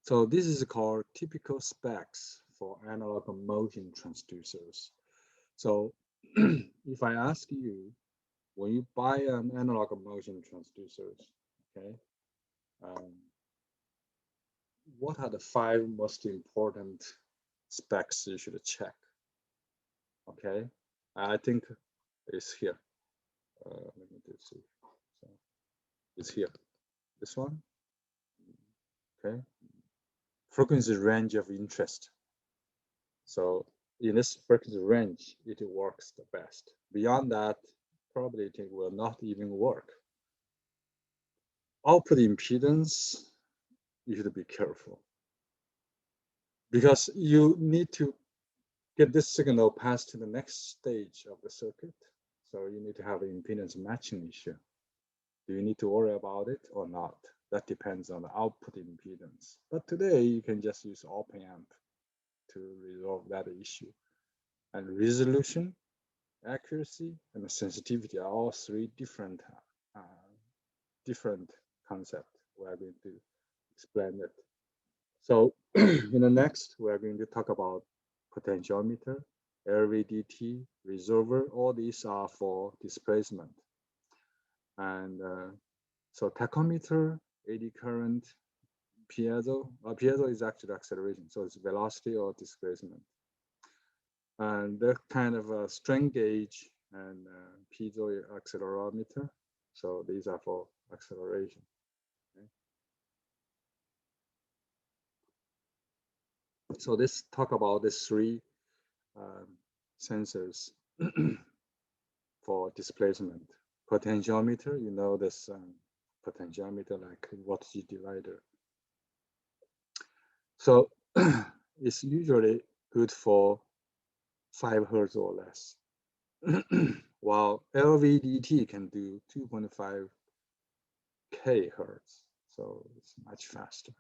So this is called typical specs for analog motion transducers. So if I ask you, when you buy an analog motion transducers, okay, what are the 5 most important specs you should check? Okay, I think it's here. Let me do see. So it's here. This one. Okay. Frequency range of interest. So in this frequency range, it works the best. Beyond that, probably it will not even work. Output impedance, you should be careful because you need to get this signal passed to the next stage of the circuit. So you need to have an impedance matching issue. Do you need to worry about it or not? That depends on the output impedance. But today you can just use op-amp to resolve that issue. And resolution, accuracy, and sensitivity are all 3 different concepts. We are going to explain it. So in the next, we are going to talk about potentiometer, LVDT, resolver. All these are for displacement. And so tachometer, eddy current, piezo. Piezo is actually acceleration, so it's velocity or displacement. And that kind of a strain gauge and piezo accelerometer So these are for acceleration. Okay. So let's talk about the three sensors for displacement. Potentiometer, you know this potentiometer like voltage divider. So it's usually good for 5 Hertz or less, while LVDT can do 2.5 K Hertz, so it's much faster.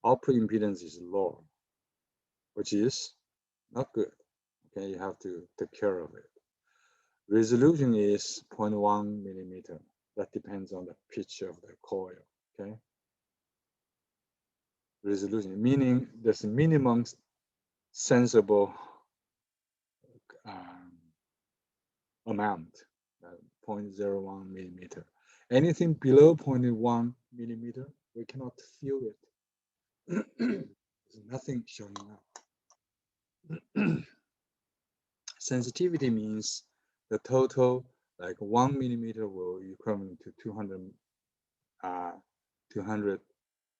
Output impedance is lower, which is not good. Okay, you have to take care of it. Resolution is 0.1 millimeter. That depends on the pitch of the coil. Okay. Resolution, meaning there's a minimum sensible amount, 0.01 millimeter. Anything below 0.1 millimeter, we cannot feel it. There's nothing showing up. Sensitivity means the total, like 1 millimeter will equivalent to 200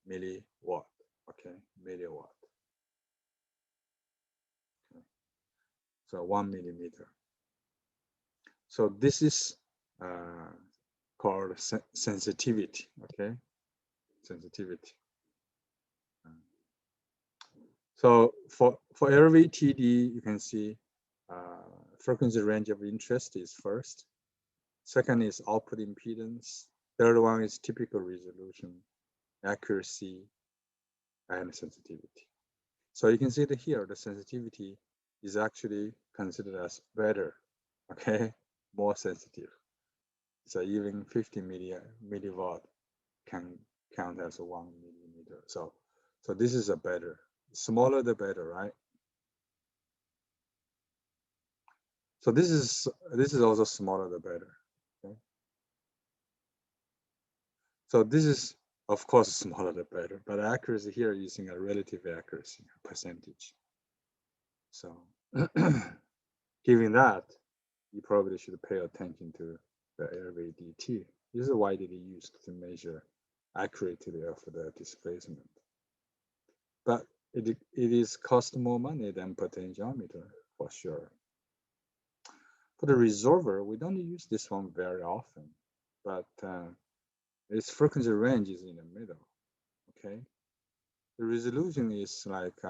milliwatt. Okay, milliwatt. Okay. So 1 millimeter. So this is called sensitivity. Okay, sensitivity. So for LVTD, you can see frequency range of interest is first. Second is output impedance. Third one is typical resolution, accuracy, and sensitivity. So you can see that here, the sensitivity is actually considered as better, okay, more sensitive. So even 50 milliwatt can count as 1 millimeter. So this is a better, smaller the better, right? So this is also smaller the better. Okay? So this is of course smaller the better, but accuracy here using a relative accuracy percentage. So given that, you probably should pay attention to the LVDT. This is widely used to measure accurately of the displacement. But it is cost more money than potentiometer for sure. For the resolver, we don't use this one very often, but its frequency range is in the middle. Okay, the resolution is like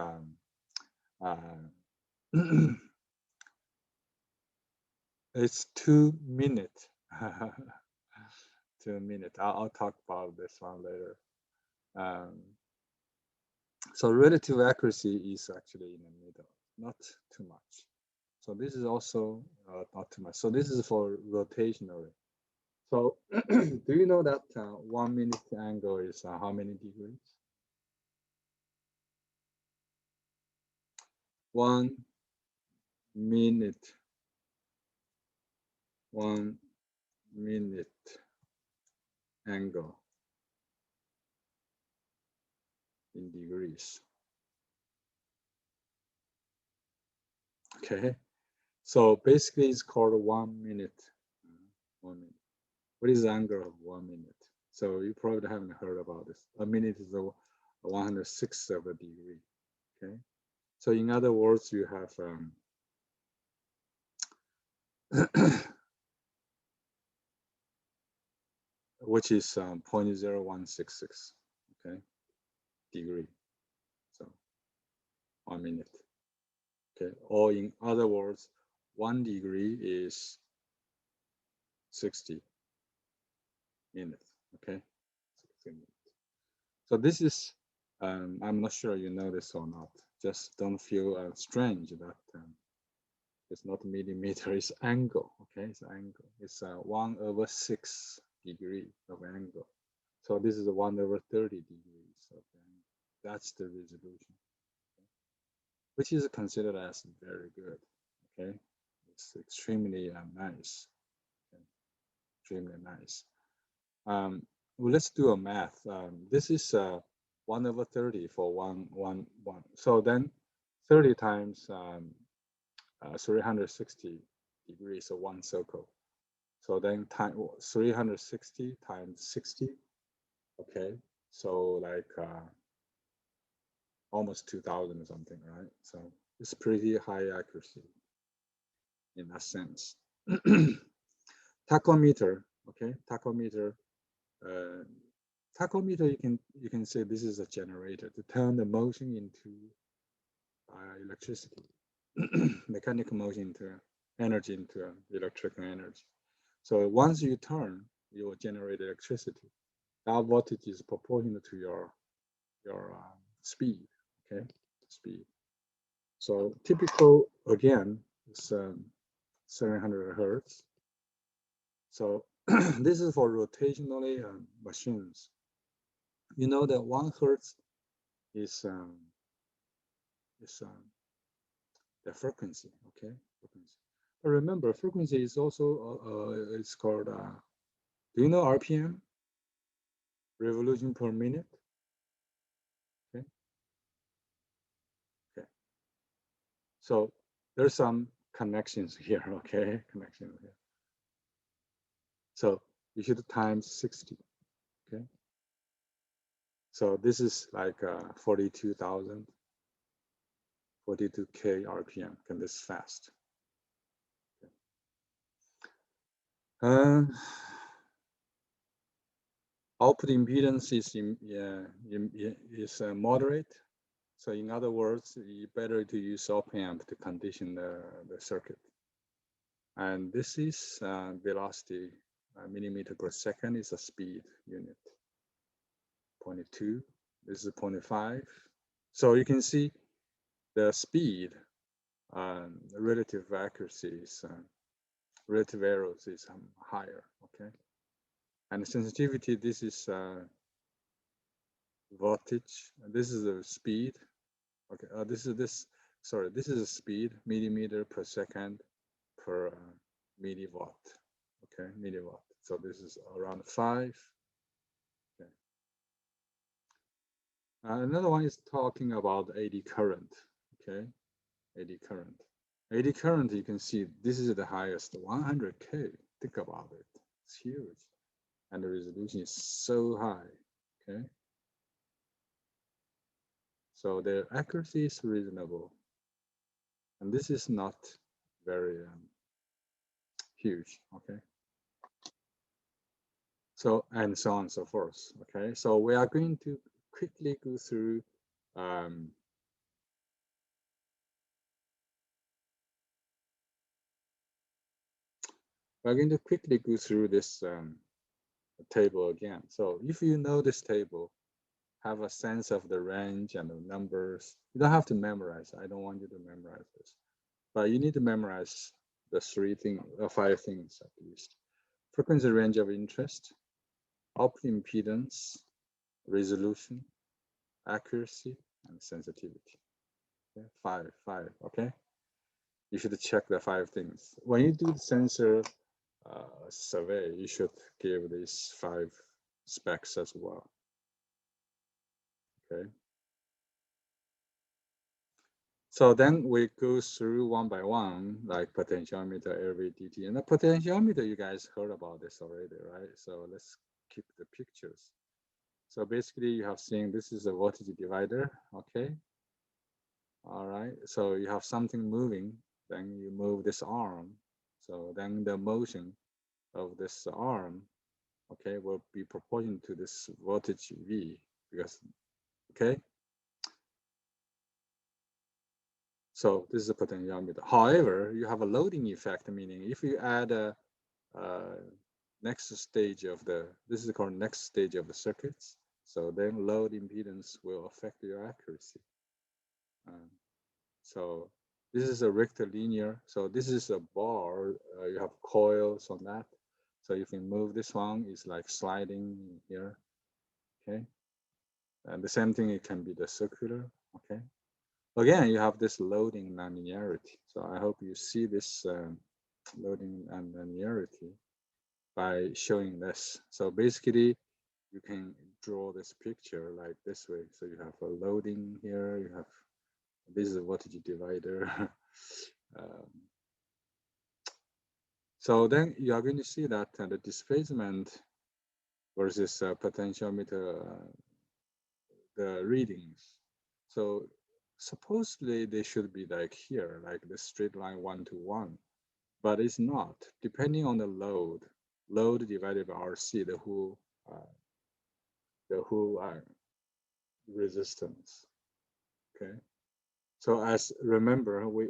it's 2 minutes. 2 minutes. I'll talk about this one later. So relative accuracy is actually in the middle, not too much. So this is also not too much. So this is for rotationally. So do you know that 1 minute angle is how many degrees? 1 minute. 1 minute angle in degrees. Okay, so basically it's called 1 minute. 1 minute. What is the angle of 1 minute? So you probably haven't heard about this. A minute is a 106th of a degree. Okay, so in other words, you have which is 0.0166, okay, degree. So 1 minute. Okay, or in other words, 1 degree is 60 minutes. Okay, 60 minutes. So this is, I'm not sure you know this or not. Just don't feel strange that it's not millimeter, it's angle. Okay, it's angle. It's 1/6 degree of angle. So this is 1/30 degrees of angle. That's the resolution, which is considered as very good. Okay, it's extremely nice. Okay? Extremely nice. Well, let's do a math. This is 1/30 for 1. So then 30 times 360 degrees of 1 circle. So then time 360 times 60. Okay, so like almost 2000 or something, right? So it's pretty high accuracy in that sense. Tachometer, okay, tachometer. Uh, tachometer, you can say this is a generator to turn the motion into electricity, mechanical motion into energy into electrical energy. So once you turn, you will generate electricity. That voltage is proportional to your speed. Okay, speed. So typical again is 700 hertz. So this is for rotationally machines. You know that 1 hertz is the frequency. Okay, frequency. But remember, frequency is also it's called. Do you know RPM? Revolution per minute. Okay. Okay. So there's some connections here. Okay, connection here. So you should times 60. Okay. So this is like 42,000, 42K RPM. Can this fast? Okay. Output impedance is moderate. So in other words, it's better to use op-amp to condition the circuit. And this is velocity, millimeter per second is a speed unit. 0.2, this is 0.5. So you can see the speed, relative accuracies, relative errors is higher, okay? And sensitivity, this is voltage, this is the speed, okay? This is a speed, millimeter per second per milliwatt, okay, milliwatt. So this is around 5. Okay. Another one is talking about AD current, okay, AD current. AD current, you can see this is the highest, 100K. Think about it, it's huge, and the resolution is so high, okay. So the accuracy is reasonable, and this is not very huge, okay. So and so on and so forth, okay. So we are going to quickly go through we're going to quickly go through this table again. So if you know this table, have a sense of the range and the numbers. You don't have to memorize. I don't want you to memorize this, but you need to memorize the 5 things at least. Frequency range of interest, output impedance, resolution, accuracy, and sensitivity. Okay? Five, okay? You should check the 5 things. When you do the sensor survey, you should give these 5 specs as well. Okay. So then we go through one by one, like potentiometer, LVDT, and the potentiometer. You guys heard about this already, right? So let's keep the pictures. So basically, you have seen this is a voltage divider. Okay. All right. So you have something moving, then you move this arm. So then the motion of this arm, okay, will be proportional to this voltage V, because, okay. So this is a potentiometer. However, you have a loading effect, meaning if you add a next stage of this is called next stage of the circuits. So then load impedance will affect your accuracy. So this is a rectilinear. So this is a bar. You have coils on that. So you can move this one. It's like sliding here. Okay. And the same thing, it can be the circular. Okay. Again, you have this loading nonlinearity. So I hope you see this loading and linearity by showing this. So basically, you can draw this picture like this way. So you have a loading here. You have this is a voltage divider. So then you are going to see that the displacement versus potentiometer, the readings. So supposedly they should be like here, like the straight line 1-to-1, but it's not. Depending on the load divided by RC, the whole resistance. Okay. So as remember, we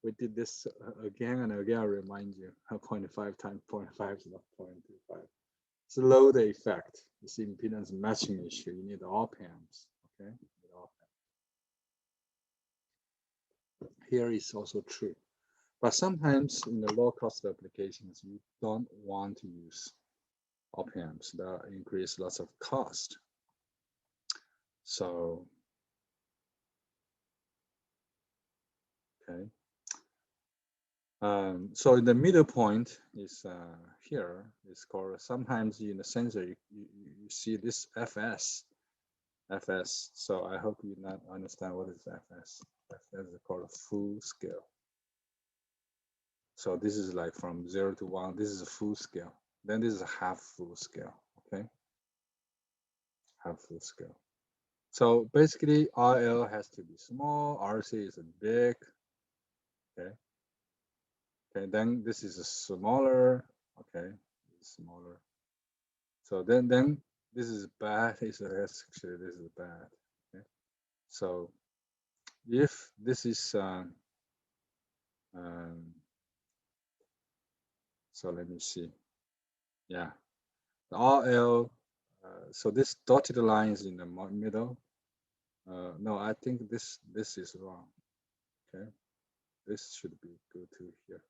we did this again and again. I remind you, 0.5 times 0.5 is not 0.25. It's a load effect. It's impedance matching issue. You need op amps. Okay. Here is also true, but sometimes in the low cost applications, you don't want to use op amps that increase lots of cost. So, okay. So the middle point is here. It's called, sometimes in the sensor you see this FS. So I hope you not understand what is FS. FS is called a full scale. So this is like from 0 to 1. This is a full scale. Then this is a half full scale. Okay, half full scale. So basically, RL has to be small. RC is big. Okay. Okay, then this is a smaller. Okay, smaller. So then this is bad. Actually this is bad. Okay. So if this is so let me see. Yeah, the RL. So this dotted line is in the middle. No, I think this is wrong. Okay, this should be go to here,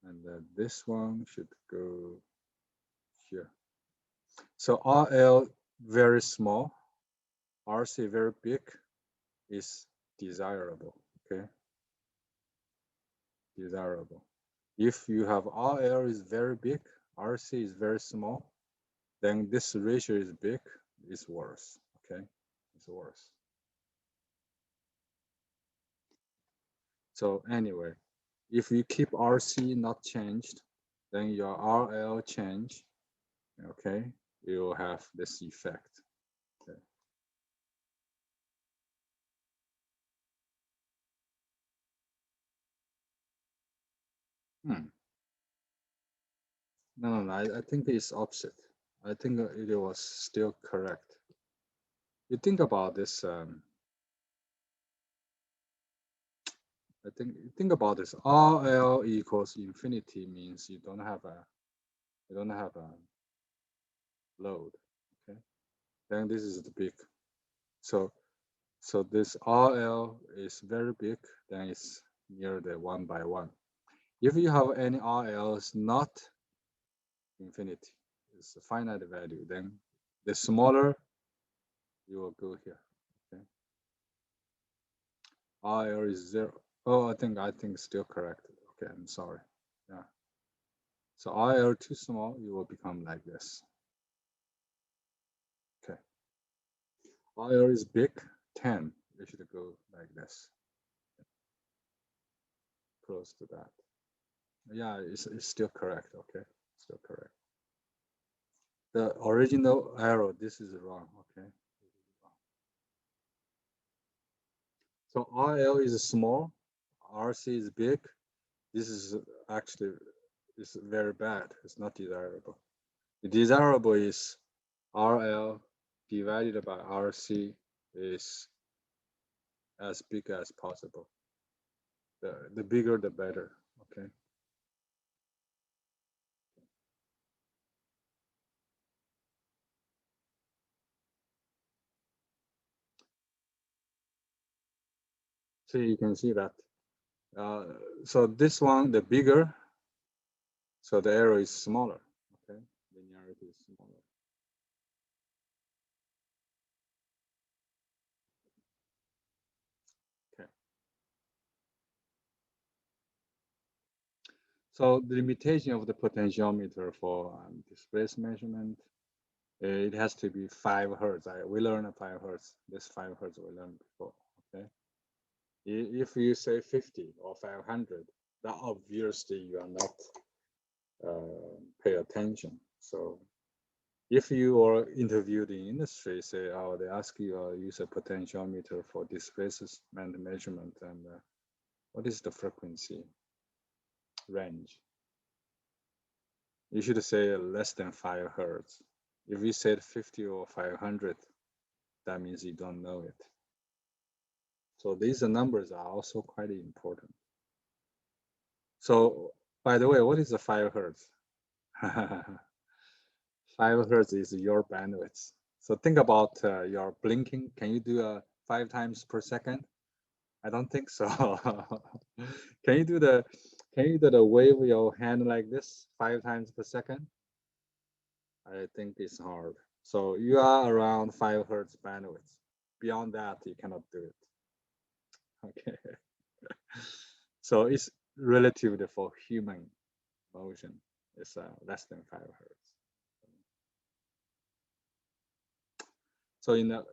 and this one should go here. So RL very small, RC very big is desirable. Okay, desirable. If you have RL is very big, RC is very small, then this ratio is big, it's worse. Okay, it's worse. So anyway, if you keep RC not changed, then your RL change, okay, you will have this effect. Okay. No, I think it's opposite. I think it was still correct. You think about this. I think about this. RL equals infinity means you don't have a load. Okay. Then this is the big. So this RL is very big. Then it's near the 1/1. If you have any RLs not infinity, it's a finite value, then the smaller you will go here. Okay. RL is 0. Oh, I think still correct. Okay, I'm sorry. Yeah. So RL too small, you will become like this. Okay. RL is big, 10. You should go like this. Close to that. Yeah, it's still correct. Okay, still correct. The original arrow, this is wrong. Okay. So RL is small, RC is big. This is actually is very bad. It's not desirable. The desirable is RL divided by RC is as big as possible. The bigger the better. Okay. So you can see that. So this one, the bigger, so the arrow is smaller. Okay, linearity is smaller. Okay. So the limitation of the potentiometer for displacement measurement, it has to be 5 Hertz. We learned 5 Hertz. This 5 Hertz we learned before. Okay. If you say 50 or 500, that obviously you are not pay attention. So if you are interviewed in industry, say, oh, they ask you use a potentiometer for displacement measurement, and what is the frequency range? You should say less than 5 hertz. If you said 50 or 500, that means you don't know it. So these numbers are also quite important. So, by the way, what is the 5 hertz? 5 hertz is your bandwidth. So think about your blinking. Can you do 5 times per second? I don't think so. Can you do the wave your hand like this 5 times per second? I think it's hard. So you are around 5 hertz bandwidth. Beyond that, you cannot do it. Okay. So it's relatively for human motion. It's less than 5 hertz. So in the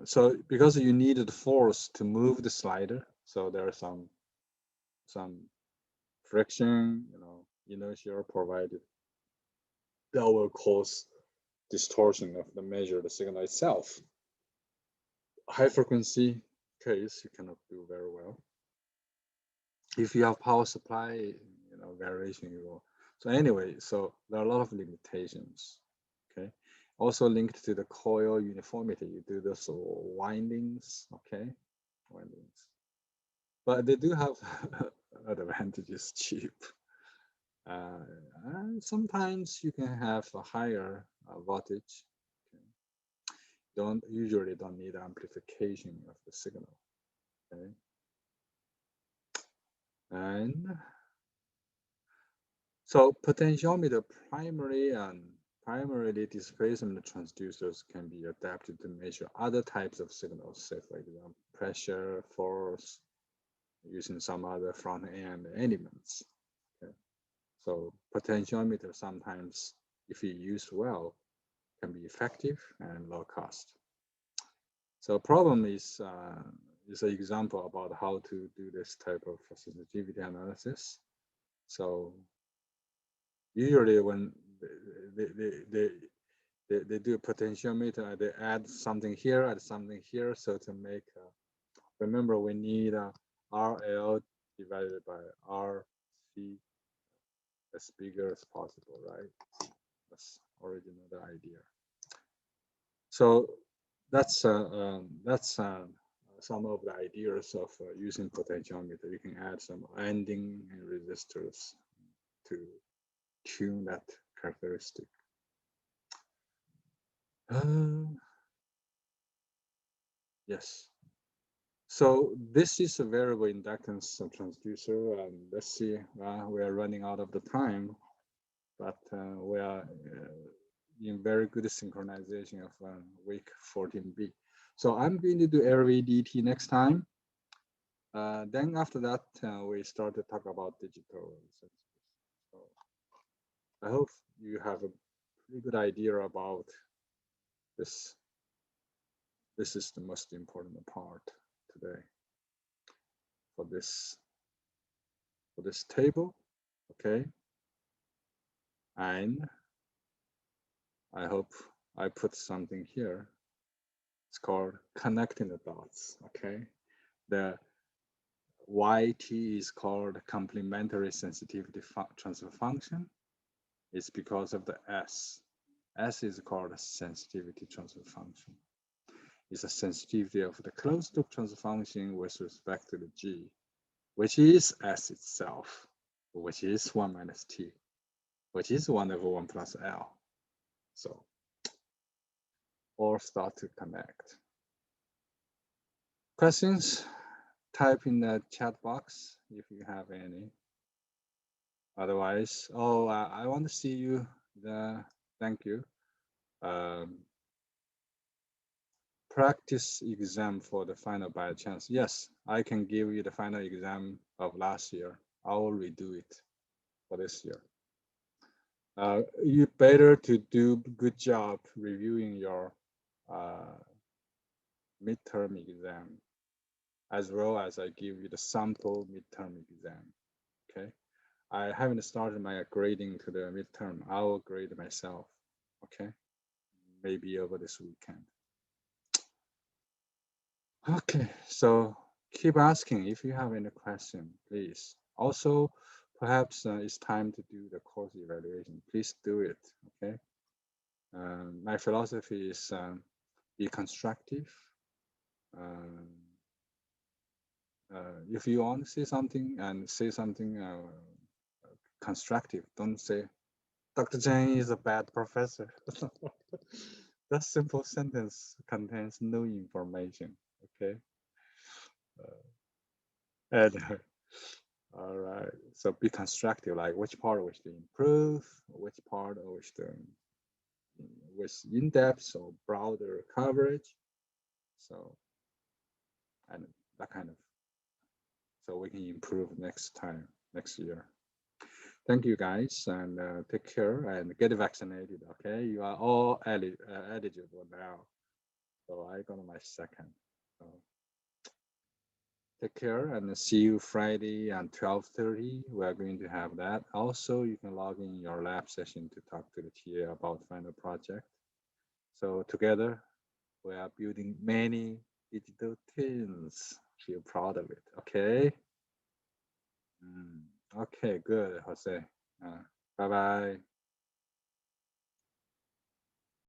so because you needed force to move the slider, so there are some friction, inertia provided that will cause distortion of the measured signal itself. High frequency case you cannot do very well. If you have power supply, variation you will. So anyway, so there are a lot of limitations. Okay. Also linked to the coil uniformity, you do this windings, okay, windings. But they do have advantages, cheap. And sometimes you can have a higher voltage. Okay. Usually don't need amplification of the signal. Okay. And so potentiometer primarily displacement transducers can be adapted to measure other types of signals, say for example pressure, force, using some other front-end elements. Okay. So potentiometer sometimes, if you use well, can be effective and low cost. So problem is an example about how to do this type of sensitivity analysis. So usually when they do a potentiometer, they add something here, add something here, so to make remember we need RL divided by RC as bigger as possible, right? That's original idea. So that's some of the ideas of using potentiometer. You can add some ending and resistors to tune that characteristic. Yes. So this is a variable inductance transducer, and let's see, we are running out of the time, but we are in very good synchronization of week 14b. So I'm going to do LVDT next time. Then after that, we start to talk about digital sensors. So I hope you have a pretty good idea about this. This is the most important part today for this table, okay? And I hope I put something here. It's called connecting the dots, okay? The YT is called complementary sensitivity transfer function. It's because of the S. S is called a sensitivity transfer function. It's a sensitivity of the closed loop transfer function with respect to the G, which is S itself, which is 1 minus T, which is 1 over 1 plus L. So all start to connect. Questions? Type in the chat box if you have any. Otherwise, I want to see you. Thank you. Practice exam for the final by chance. Yes, I can give you the final exam of last year. I will redo it for this year. You better to do good job reviewing your midterm exam. as well as I give you the sample midterm exam. Okay, I haven't started my grading to the midterm. I will grade myself. Okay, maybe over this weekend. Okay, so keep asking if you have any question, please. Also, perhaps it's time to do the course evaluation. Please do it. Okay. My philosophy is be constructive. Um, if you want to say something and say something constructive, don't say Dr. Zhang is a bad professor. That simple sentence contains no information. Okay. And all right. So be constructive. Like which part we should improve, which part we should with in-depth or broader coverage. So and that kind of so we can improve next time, next year. Thank you guys, and take care and get vaccinated. Okay, you are all eligible now. So I got my second. So take care and see you Friday at 12:30. We are going to have that. Also, you can log in your lab session to talk to the TA about final project. So together, we are building many digital twins. Feel proud of it. Okay. Okay, good, Jose. Bye bye.